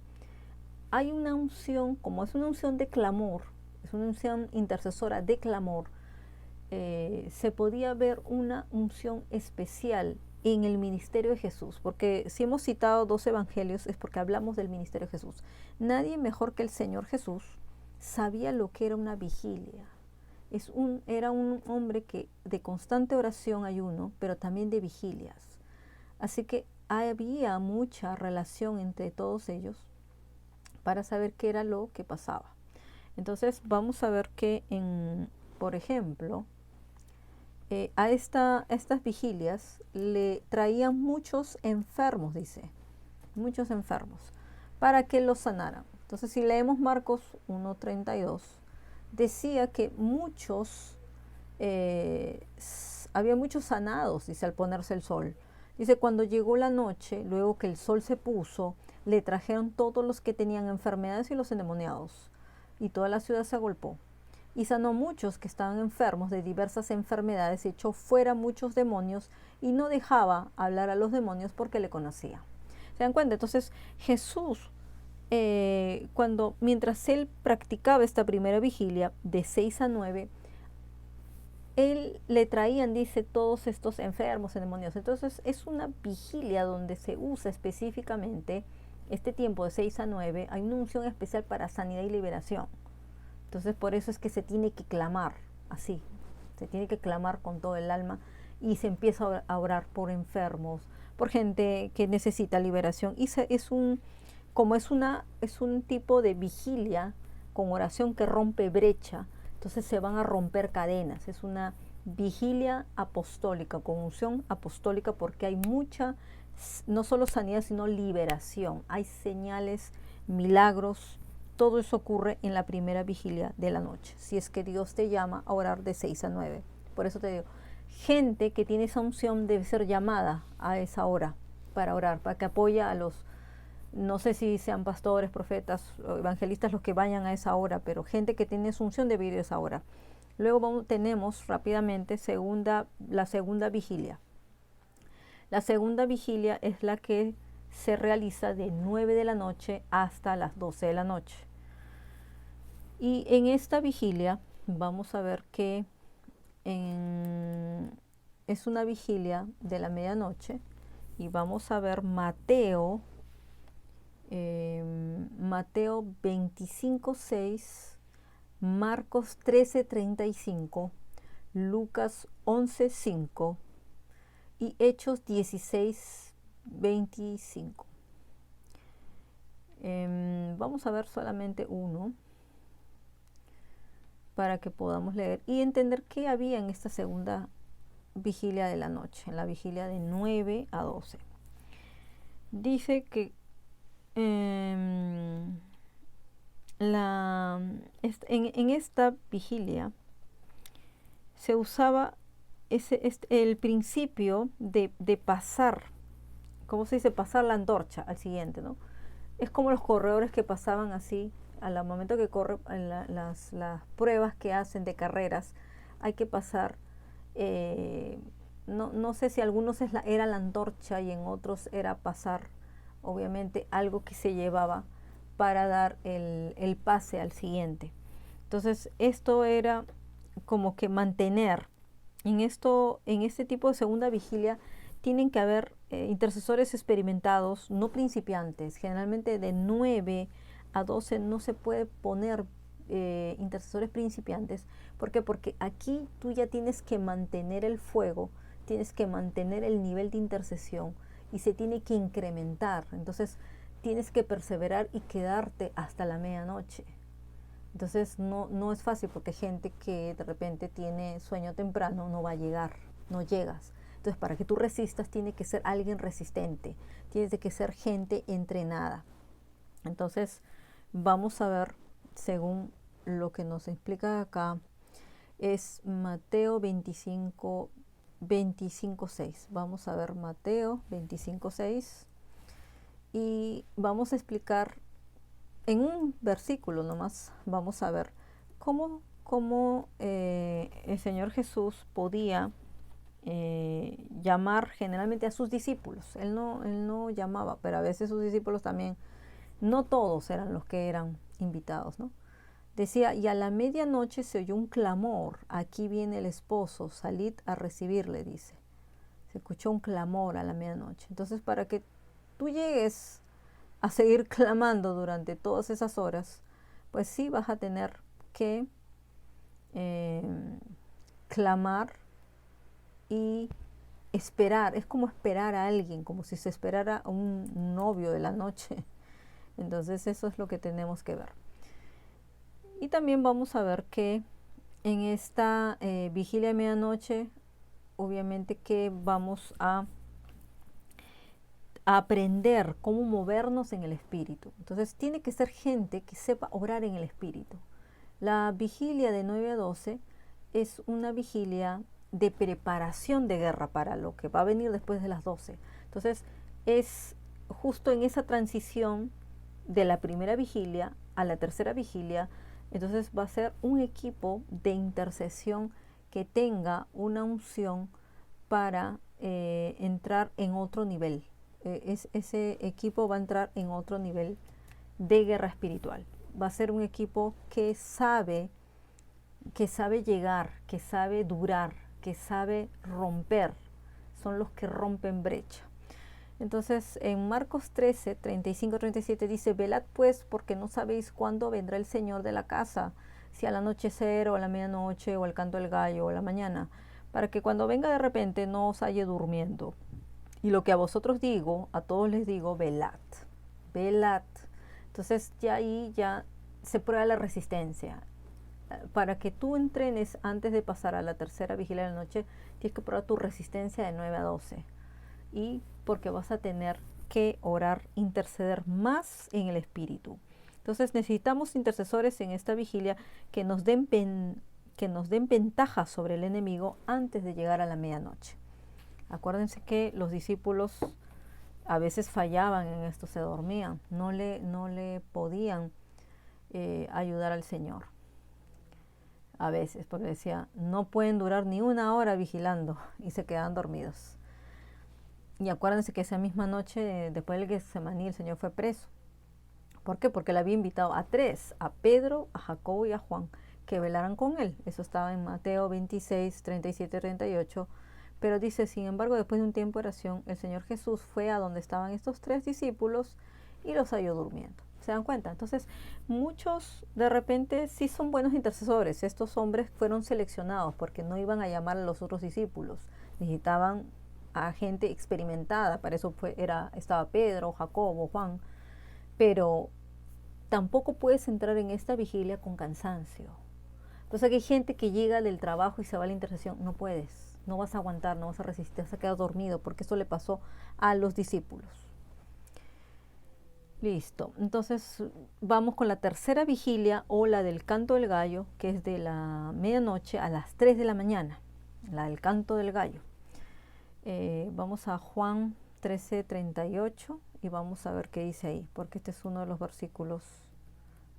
hay una unción, como es una unción de clamor, es una unción intercesora de clamor, se podía ver una unción especial en el ministerio de Jesús, porque si hemos citado 2 evangelios es porque hablamos del ministerio de Jesús. Nadie mejor que el Señor Jesús sabía lo que era una vigilia. Era un hombre que de constante oración, ayuno, pero también de vigilias. Así que había mucha relación entre todos ellos para saber qué era lo que pasaba. Entonces vamos a ver que, por ejemplo, a estas vigilias le traían muchos enfermos, dice, muchos enfermos, para que los sanaran. Entonces, si leemos Marcos 1:32, decía que había muchos sanados, dice, al ponerse el sol. Dice, cuando llegó la noche, luego que el sol se puso, le trajeron todos los que tenían enfermedades y los endemoniados, y toda la ciudad se agolpó. Y sanó muchos que estaban enfermos de diversas enfermedades, echó fuera muchos demonios y no dejaba hablar a los demonios porque le conocía. ¿Se dan cuenta? Entonces Jesús, mientras él practicaba esta primera vigilia de 6 a 9, él le traían, dice, todos estos enfermos, endemoniados. Entonces es una vigilia donde se usa específicamente este tiempo de 6 a 9. Hay una unción especial para sanidad y liberación. Entonces por eso es que se tiene que clamar así, se tiene que clamar con todo el alma y se empieza a orar por enfermos, por gente que necesita liberación. Y es un tipo de vigilia con oración que rompe brecha, entonces se van a romper cadenas. Es una vigilia apostólica, con unción apostólica, porque hay mucha, no solo sanidad, sino liberación. Hay señales, milagros. Todo eso ocurre en la primera vigilia de la noche, si es que Dios te llama a orar de 6 a 9. Por eso te digo, gente que tiene esa unción debe ser llamada a esa hora para orar, para que apoye a los, no sé si sean pastores, profetas o evangelistas los que vayan a esa hora, pero gente que tiene esa unción debe ir a esa hora. Luego tenemos rápidamente la segunda vigilia. La segunda vigilia es la que se realiza de 9 de la noche hasta las 12 de la noche. Y en esta vigilia vamos a ver que es una vigilia de la medianoche, y vamos a ver Mateo 25:6, Marcos 13:35, Lucas 11:5 y Hechos 16:25. Vamos a ver solamente uno para que podamos leer y entender qué había en esta segunda vigilia de la noche, en la vigilia de 9 a 12. Dice que en esta vigilia se usaba el principio de pasar, ¿cómo se dice? Pasar la antorcha al siguiente, ¿no? Es como los corredores que pasaban así, al momento que corren las pruebas que hacen de carreras, hay que pasar, no sé si algunos era la antorcha y en otros era pasar, obviamente, algo que se llevaba para dar el pase al siguiente. Entonces esto era como que mantener en este tipo de segunda vigilia tienen que haber intercesores experimentados, no principiantes. Generalmente de 9 a 12 no se puede poner intercesores principiantes. ¿Por qué? Porque aquí tú ya tienes que mantener el fuego, tienes que mantener el nivel de intercesión y se tiene que incrementar. Entonces tienes que perseverar y quedarte hasta la medianoche. Entonces no es fácil, porque gente que de repente tiene sueño temprano no va a llegar, no llegas. Entonces para que tú resistas tiene que ser alguien resistente, tienes que ser gente entrenada. Entonces vamos a ver, según lo que nos explica acá, es Mateo 25:6. Vamos a ver Mateo 25:6 y vamos a explicar en un versículo nomás. Vamos a ver cómo el Señor Jesús podía llamar generalmente a sus discípulos. Él no llamaba, pero a veces sus discípulos también, no todos eran los que eran invitados, ¿no? Decía, y a la medianoche se oyó un clamor, aquí viene el esposo, salid a recibirle, dice. Se escuchó un clamor a la medianoche. Entonces, para que tú llegues a seguir clamando durante todas esas horas, pues sí vas a tener que clamar y esperar. Es como esperar a alguien, como si se esperara a un novio de la noche. Entonces eso es lo que tenemos que ver. Y también vamos a ver que en esta vigilia de medianoche, obviamente que vamos a aprender cómo movernos en el espíritu. Entonces tiene que ser gente que sepa orar en el espíritu. La vigilia de 9 a 12 es una vigilia de preparación de guerra para lo que va a venir después de las 12. Entonces es justo en esa transición de la primera vigilia a la tercera vigilia. Entonces va a ser un equipo de intercesión que tenga una unción para entrar en otro nivel. Ese equipo va a entrar en otro nivel de guerra espiritual. Va a ser un equipo que sabe llegar, que sabe durar, que sabe romper. Son los que rompen brecha. Entonces en Marcos 13, 35-37 dice: velad pues, porque no sabéis cuándo vendrá el Señor de la casa, si al anochecer o a la medianoche o al canto del gallo o a la mañana, para que cuando venga de repente no os halle durmiendo. Y lo que a vosotros digo, a todos les digo: velad, velad. Entonces ya ahí ya se prueba la resistencia. Para que tú entrenes antes de pasar a la tercera vigilia de la noche, tienes que probar tu resistencia de 9 a 12. Y porque vas a tener que orar, interceder más en el espíritu. Entonces necesitamos intercesores en esta vigilia que nos den ventaja sobre el enemigo antes de llegar a la medianoche. Acuérdense que los discípulos a veces fallaban en esto, se dormían, no le podían ayudar al Señor. A veces, porque decía, no pueden durar ni una hora vigilando, y se quedaban dormidos. Y acuérdense que esa misma noche, después del Getsemaní, el Señor fue preso. ¿Por qué? Porque le había invitado a 3, a Pedro, a Jacobo y a Juan, que velaran con él. Eso estaba en Mateo 26, 37 y 38. Pero dice: sin embargo, después de un tiempo de oración, el Señor Jesús fue a donde estaban estos 3 discípulos y los halló durmiendo. ¿Se dan cuenta? Entonces, muchos de repente sí son buenos intercesores. Estos hombres fueron seleccionados porque no iban a llamar a los otros discípulos. Necesitaban a gente experimentada. Para eso estaba Pedro, Jacobo, Juan. Pero tampoco puedes entrar en esta vigilia con cansancio. Entonces hay gente que llega del trabajo y se va a la intercesión. No puedes, no vas a aguantar, no vas a resistir, vas a quedar dormido, porque eso le pasó a los discípulos. Listo, entonces vamos con la tercera vigilia, o la del canto del gallo, que es de la medianoche a las 3 de la mañana, la del canto del gallo. Vamos a Juan 13:38 y vamos a ver qué dice ahí, porque este es uno de los versículos.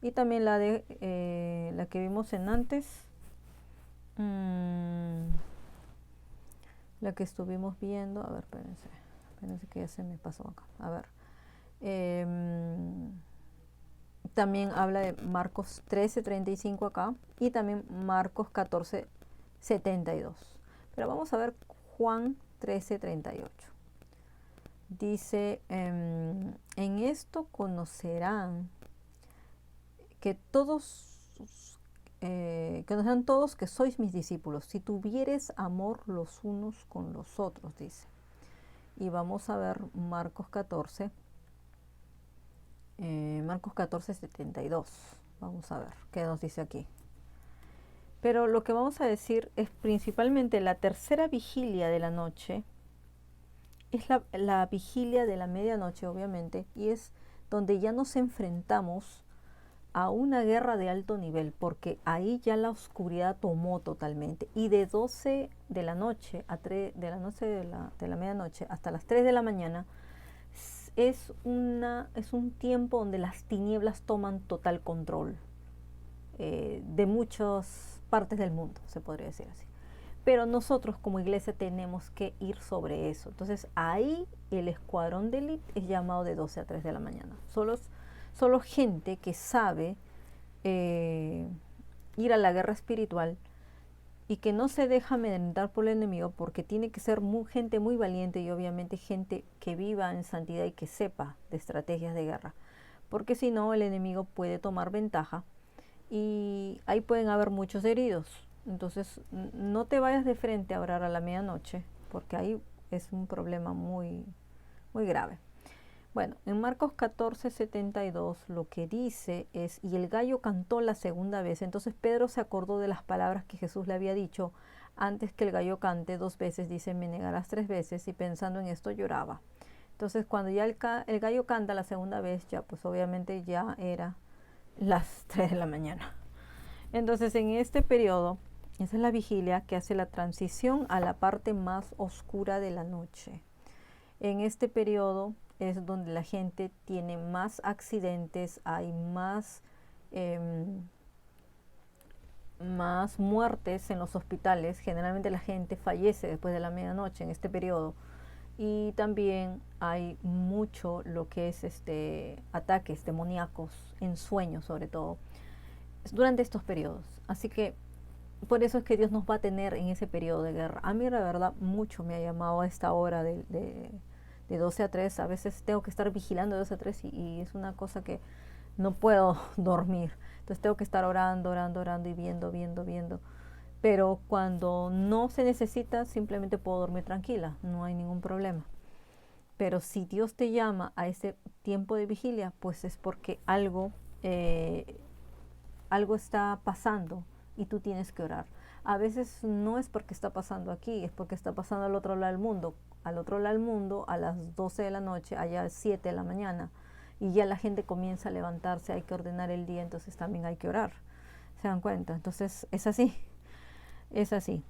Y también la que vimos en antes, la que estuvimos viendo. A ver, espérense que ya se me pasó acá. A ver. También habla de Marcos 13:35 acá, y también Marcos 14:72. Pero vamos a ver Juan 13:38. Dice: en esto conocerán que conocerán todos que sois mis discípulos, si tuvieres amor los unos con los otros, dice. Y vamos a ver Marcos 14:72. Vamos a ver qué nos dice aquí. Pero lo que vamos a decir es principalmente la tercera vigilia de la noche. Es la vigilia de la medianoche, obviamente, y es donde ya nos enfrentamos a una guerra de alto nivel, porque ahí ya la oscuridad tomó totalmente. Y de 12 de la noche a 3 de la noche de la medianoche hasta las 3 de la mañana es un tiempo donde las tinieblas toman total control de muchas partes del mundo, se podría decir así. Pero nosotros como iglesia tenemos que ir sobre eso. Entonces ahí el escuadrón de élite es llamado de 12 a 3 de la mañana. Solo gente que sabe ir a la guerra espiritual y que no se deja amedrentar por el enemigo, porque tiene que ser gente muy valiente, y obviamente gente que viva en santidad y que sepa de estrategias de guerra, porque si no el enemigo puede tomar ventaja y ahí pueden haber muchos heridos. Entonces no te vayas de frente a orar a la medianoche, porque ahí es un problema muy, muy grave. Bueno, en Marcos 14:72 lo que dice es, y el gallo cantó la segunda vez. Entonces Pedro se acordó de las palabras que Jesús le había dicho antes que el gallo cante 2 veces, dice, me negarás 3 veces, y pensando en esto lloraba. Entonces cuando ya el gallo canta la segunda vez, ya pues obviamente ya era las 3 de la mañana. Entonces en este periodo, esa es la vigilia que hace la transición a la parte más oscura de la noche. En este periodo es donde la gente tiene más accidentes, hay más muertes en los hospitales. Generalmente la gente fallece después de la medianoche en este periodo. Y también hay mucho lo que es ataques demoníacos en sueños, sobre todo durante estos periodos. Así que por eso es que Dios nos va a tener en ese periodo de guerra. A mí la verdad mucho me ha llamado a esta hora de 12 a 3. A veces tengo que estar vigilando de 12 a 3 y es una cosa que no puedo dormir. Entonces tengo que estar orando, orando, orando y viendo, viendo, viendo. Pero cuando no se necesita, simplemente puedo dormir tranquila, no hay ningún problema. Pero si Dios te llama a ese tiempo de vigilia, pues es porque algo está pasando y tú tienes que orar. A veces no es porque está pasando aquí, es porque está pasando al otro lado del mundo. Al otro lado del mundo, a las 12 de la noche, allá a las 7 de la mañana, y ya la gente comienza a levantarse, hay que ordenar el día, entonces también hay que orar. ¿Se dan cuenta? Entonces es así, es así.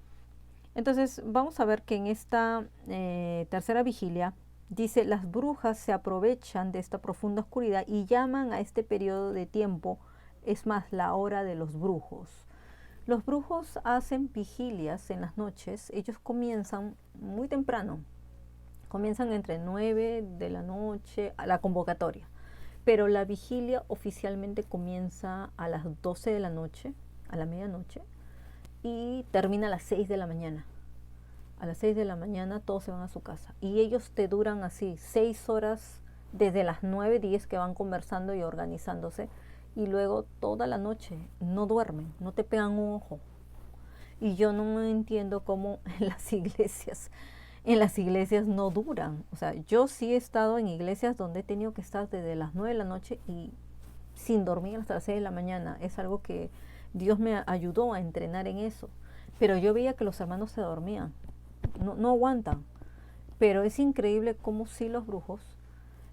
Entonces vamos a ver que en esta tercera vigilia dice, las brujas se aprovechan de esta profunda oscuridad y llaman a este periodo de tiempo, es más, la hora de los brujos. Los brujos hacen vigilias en las noches, ellos comienzan muy temprano, comienzan entre 9 de la noche a la convocatoria, pero la vigilia oficialmente comienza a las 12 de la noche, a la medianoche, y termina a las 6 de la mañana. A las 6 de la mañana todos se van a su casa y ellos te duran así 6 horas desde las 9, 10 que van conversando y organizándose, y luego toda la noche no duermen, no te pegan un ojo. Y yo no entiendo cómo en las iglesias no duran. O sea, yo sí he estado en iglesias donde he tenido que estar desde las 9 de la noche y sin dormir hasta las 6 de la mañana. Es algo que Dios me ayudó a entrenar en eso. Pero yo veía que los hermanos se dormían, no aguantan. Pero es increíble cómo sí los brujos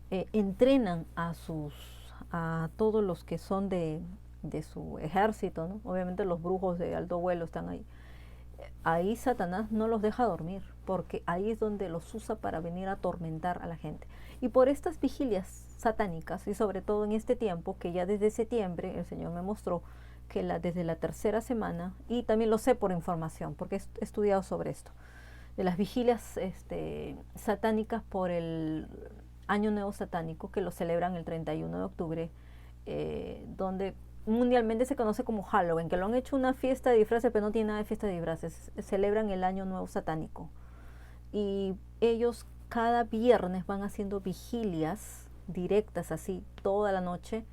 entrenan a todos los que son de su ejército, ¿no? Obviamente los brujos de alto vuelo están ahí. Ahí Satanás no los deja dormir, porque ahí es donde los usa para venir a atormentar a la gente. Y por estas vigilias satánicas, y sobre todo en este tiempo, que ya desde septiembre el Señor me mostró que desde la tercera semana, y también lo sé por información, porque he estudiado sobre esto, de las vigilias satánicas por el Año Nuevo Satánico, que lo celebran el 31 de octubre, donde mundialmente se conoce como Halloween, que lo han hecho una fiesta de disfraces, pero no tiene nada de fiesta de disfraces, celebran el Año Nuevo Satánico. Y ellos cada viernes van haciendo vigilias directas así, toda la noche,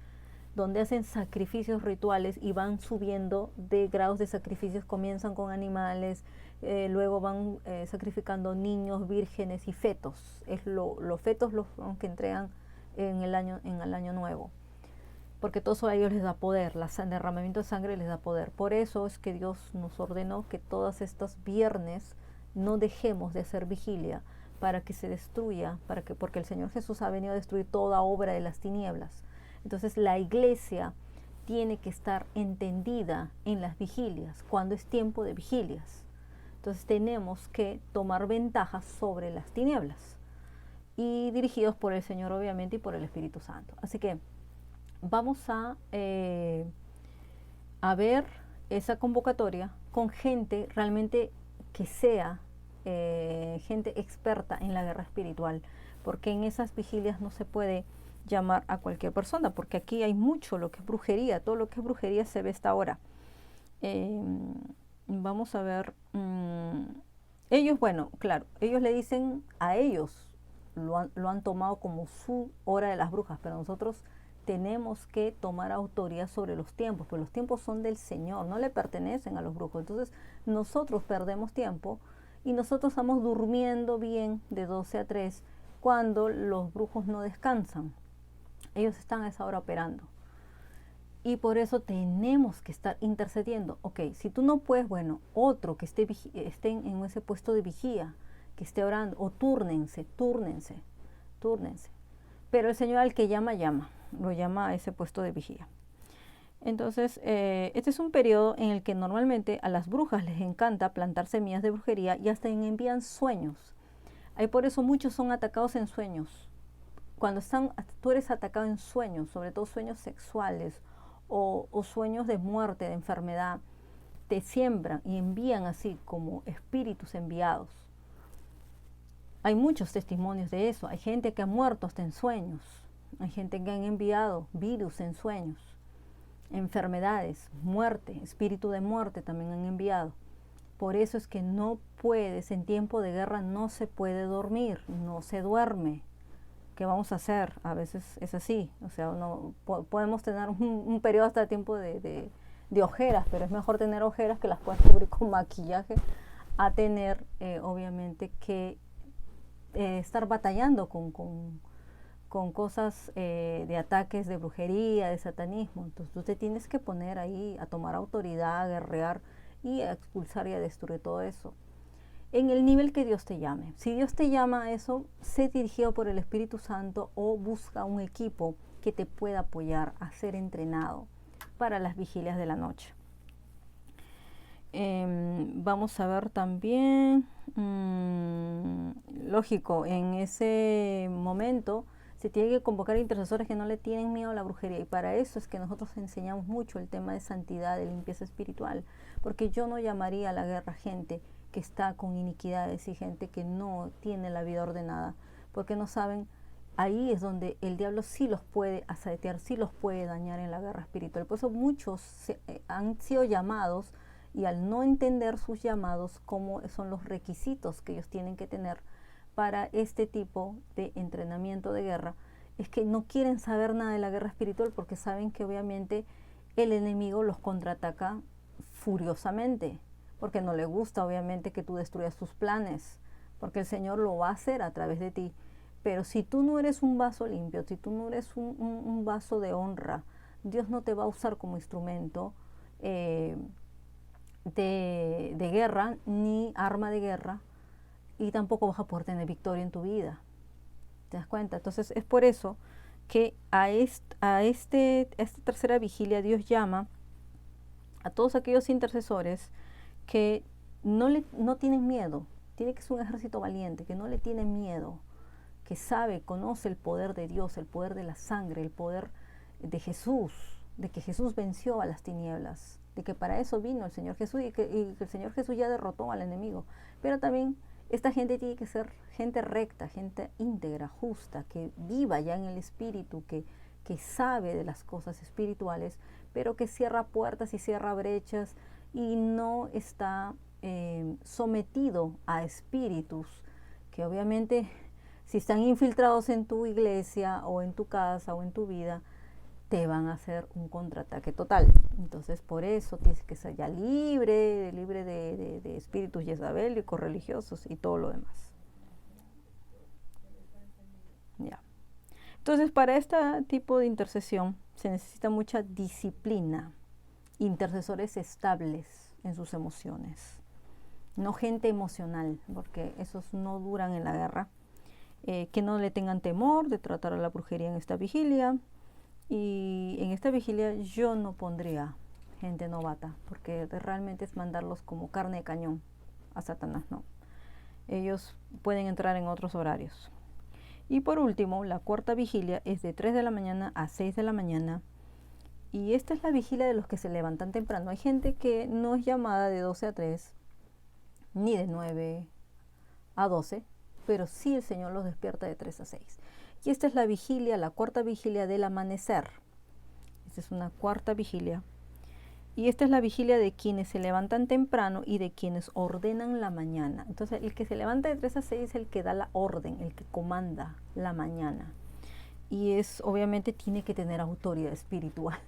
donde hacen sacrificios rituales y van subiendo de grados de sacrificios, comienzan con animales, luego van sacrificando niños, vírgenes y fetos. Es los fetos los que entregan en el año nuevo, porque todo eso a ellos les da poder, el derramamiento de sangre les da poder. Por eso es que Dios nos ordenó que todos estos viernes no dejemos de hacer vigilia, para que se destruya, porque el Señor Jesús ha venido a destruir toda obra de las tinieblas. Entonces la iglesia tiene que estar entendida en las vigilias, cuando es tiempo de vigilias. Entonces tenemos que tomar ventaja sobre las tinieblas, y dirigidos por el Señor obviamente y por el Espíritu Santo. Así que vamos a ver esa convocatoria con gente realmente que sea gente experta en la guerra espiritual, porque en esas vigilias no se puede llamar a cualquier persona, porque aquí hay mucho lo que es brujería, todo lo que es brujería se ve esta hora. Vamos a ver, ellos, bueno, claro, ellos le dicen a ellos, lo han tomado como su hora de las brujas, pero nosotros tenemos que tomar autoridad sobre los tiempos, pues los tiempos son del Señor, no le pertenecen a los brujos. Entonces nosotros perdemos tiempo y nosotros estamos durmiendo bien de 12 a 3, cuando los brujos no descansan. Ellos están a esa hora operando. Y por eso tenemos que estar intercediendo. Ok, si tú no puedes, bueno, otro que esté en ese puesto de vigía, que esté orando, o túrnense. Pero el Señor al que llama, lo llama a ese puesto de vigía. Entonces, este es un periodo en el que normalmente a las brujas les encanta plantar semillas de brujería y hasta envían sueños. Ahí por eso muchos son atacados en sueños. Cuando tú eres atacado en sueños, sobre todo sueños sexuales o sueños de muerte, de enfermedad, te siembran y envían así como espíritus enviados. Hay muchos testimonios de eso. Hay gente que ha muerto hasta en sueños. Hay gente que han enviado virus en sueños, enfermedades, muerte, espíritu de muerte también han enviado. Por eso es que no puedes, en tiempo de guerra no se puede dormir, no se duerme. ¿Qué vamos a hacer? A veces es así, o sea, podemos tener un periodo hasta tiempo de ojeras, pero es mejor tener ojeras que las puedas cubrir con maquillaje a tener, obviamente, que estar batallando con cosas de ataques de brujería, de satanismo. Entonces tú te tienes que poner ahí a tomar autoridad, a guerrear y a expulsar y a destruir todo eso. En el nivel que Dios te llame. Si Dios te llama a eso, sé dirigido por el Espíritu Santo o busca un equipo que te pueda apoyar a ser entrenado para las vigilias de la noche. Vamos a ver también, lógico, en ese momento se tiene que convocar intercesores que no le tienen miedo a la brujería, y para eso es que nosotros enseñamos mucho el tema de santidad, de limpieza espiritual, porque yo no llamaría a la guerra gente que está con iniquidades y gente que no tiene la vida ordenada, porque no saben, ahí es donde el diablo sí los puede asaetear, sí los puede dañar en la guerra espiritual. Por eso muchos han sido llamados, y al no entender sus llamados, cómo son los requisitos que ellos tienen que tener para este tipo de entrenamiento de guerra, es que no quieren saber nada de la guerra espiritual porque saben que obviamente el enemigo los contraataca furiosamente, porque no le gusta obviamente que tú destruyas sus planes, porque el Señor lo va a hacer a través de ti. Pero si tú no eres un vaso limpio, si tú no eres un vaso de honra, Dios no te va a usar como instrumento de guerra, ni arma de guerra, y tampoco vas a poder tener victoria en tu vida. ¿Te das cuenta? Entonces es por eso que a esta tercera vigilia Dios llama a todos aquellos intercesores que no tienen miedo. Tiene que ser un ejército valiente, que no le tiene miedo, que sabe, conoce el poder de Dios, el poder de la sangre, el poder de Jesús, de que Jesús venció a las tinieblas, de que para eso vino el Señor Jesús y que el Señor Jesús ya derrotó al enemigo. Pero también esta gente tiene que ser gente recta, gente íntegra, justa, que viva ya en el espíritu, que sabe de las cosas espirituales, pero que cierra puertas y cierra brechas y no está sometido a espíritus que obviamente, si están infiltrados en tu iglesia o en tu casa o en tu vida, te van a hacer un contraataque total. Entonces por eso tienes que ser ya libre de espíritus jezabélicos, religiosos y todo lo demás. Ya. Entonces para este tipo de intercesión se necesita mucha disciplina, intercesores estables en sus emociones, no gente emocional, porque esos no duran en la guerra, que no le tengan temor de tratar a la brujería en esta vigilia. Y en esta vigilia yo no pondría gente novata, porque realmente es mandarlos como carne de cañón a Satanás, no. Ellos pueden entrar en otros horarios. Y por último, la cuarta vigilia es de 3 de la mañana a 6 de la mañana. Y esta es la vigilia de los que se levantan temprano. Hay gente que no es llamada de 12 a 3, ni de 9 a 12, pero sí el Señor los despierta de 3 a 6. Y esta es la vigilia, la cuarta vigilia del amanecer. Esta es una cuarta vigilia. Y esta es la vigilia de quienes se levantan temprano y de quienes ordenan la mañana. Entonces, el que se levanta de 3 a 6 es el que da la orden, el que comanda la mañana. Y obviamente tiene que tener autoridad espiritual.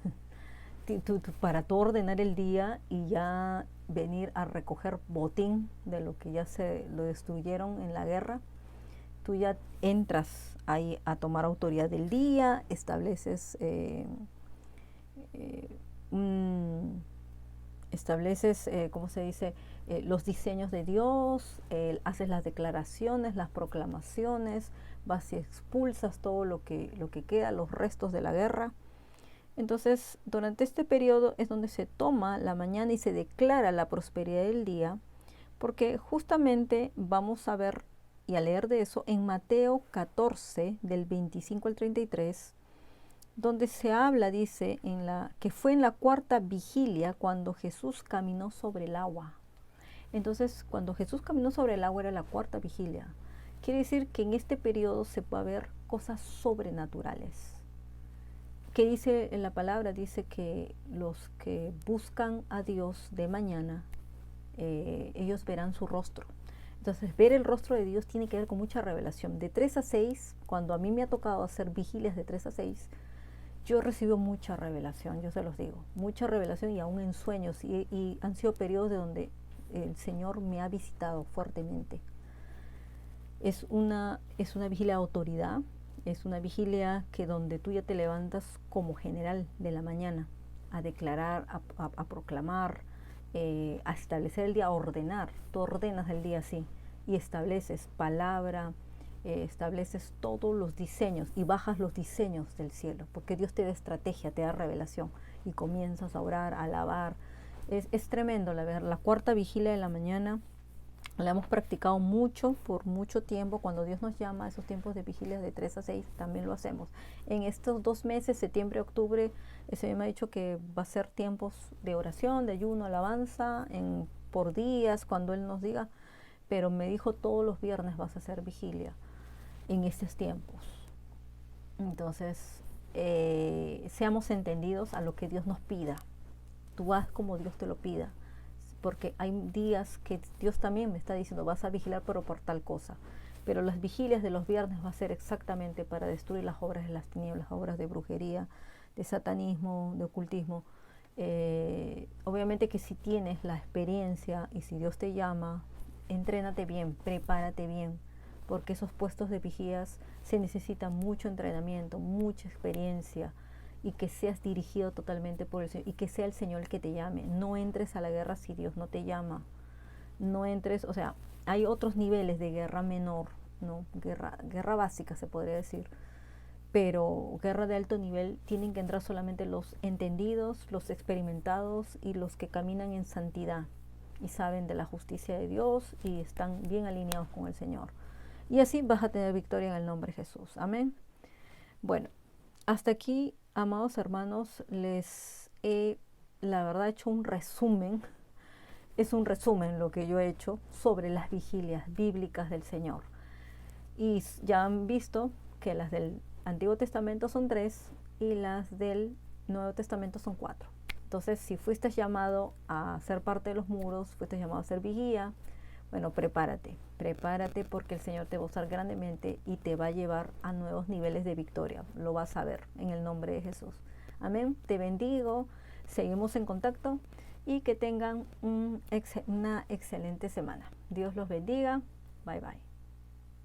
Para tú ordenar el día y ya venir a recoger botín de lo que ya lo destruyeron en la guerra, tú ya entras ahí a tomar autoridad del día, estableces un ¿cómo se dice? Los diseños de Dios, haces las declaraciones, las proclamaciones, vas y expulsas todo lo que queda, los restos de la guerra. Entonces, durante este periodo es donde se toma la mañana y se declara la prosperidad del día, porque justamente vamos a ver y a leer de eso en Mateo 14, del 25 al 33, donde se habla, dice, que fue en la cuarta vigilia cuando Jesús caminó sobre el agua. Entonces, cuando Jesús caminó sobre el agua era la cuarta vigilia. Quiere decir que en este periodo se puede ver cosas sobrenaturales. ¿Qué dice en la palabra? Dice que los que buscan a Dios de mañana, ellos verán su rostro. Entonces, ver el rostro de Dios tiene que ver con mucha revelación. De 3 a 6, cuando a mí me ha tocado hacer vigilias de 3 a 6, yo recibo mucha revelación, yo se los digo, mucha revelación y aún en sueños, y han sido periodos de donde el Señor me ha visitado fuertemente. Es una vigilia de autoridad, es una vigilia que donde tú ya te levantas como general de la mañana a declarar, a proclamar, a establecer el día, a ordenar. Tú ordenas el día así y estableces palabra, estableces todos los diseños y bajas los diseños del cielo, porque Dios te da estrategia, te da revelación y comienzas a orar, a alabar. Es tremendo, la cuarta vigilia de la mañana la hemos practicado mucho, por mucho tiempo. Cuando Dios nos llama a esos tiempos de vigilia de 3 a 6, también lo hacemos. En estos 2 meses, septiembre, octubre, el Señor me ha dicho que va a ser tiempos de oración, de ayuno, alabanza, por días, cuando Él nos diga, pero me dijo todos los viernes vas a hacer vigilia en estos tiempos. Entonces, seamos entendidos a lo que Dios nos pida. Tú haz como Dios te lo pida, porque hay días que Dios también me está diciendo vas a vigilar pero por tal cosa, pero las vigilias de los viernes va a ser exactamente para destruir las obras de las tinieblas, las obras de brujería, de satanismo, de ocultismo. Obviamente que si tienes la experiencia y si Dios te llama, entrénate bien, prepárate bien, porque esos puestos de vigías se necesita mucho entrenamiento, mucha experiencia, y que seas dirigido totalmente por el Señor y que sea el Señor el que te llame. No entres a la guerra si Dios no te llama. No entres, o sea, hay otros niveles de guerra menor, ¿no? Guerra básica se podría decir, pero guerra de alto nivel tienen que entrar solamente los entendidos, los experimentados y los que caminan en santidad y saben de la justicia de Dios y están bien alineados con el Señor. Y así vas a tener victoria en el nombre de Jesús. Amén. Bueno, hasta aquí, amados hermanos, les he, la verdad, hecho un resumen. Es un resumen lo que yo he hecho sobre las vigilias bíblicas del Señor. Y ya han visto que las del Antiguo Testamento son 3 y las del Nuevo Testamento son 4. Entonces, si fuiste llamado a ser parte de los muros, fuiste llamado a ser vigía, bueno, prepárate porque el Señor te va a usar grandemente y te va a llevar a nuevos niveles de victoria. Lo vas a ver en el nombre de Jesús. Amén. Te bendigo. Seguimos en contacto y que tengan una excelente semana. Dios los bendiga. Bye bye.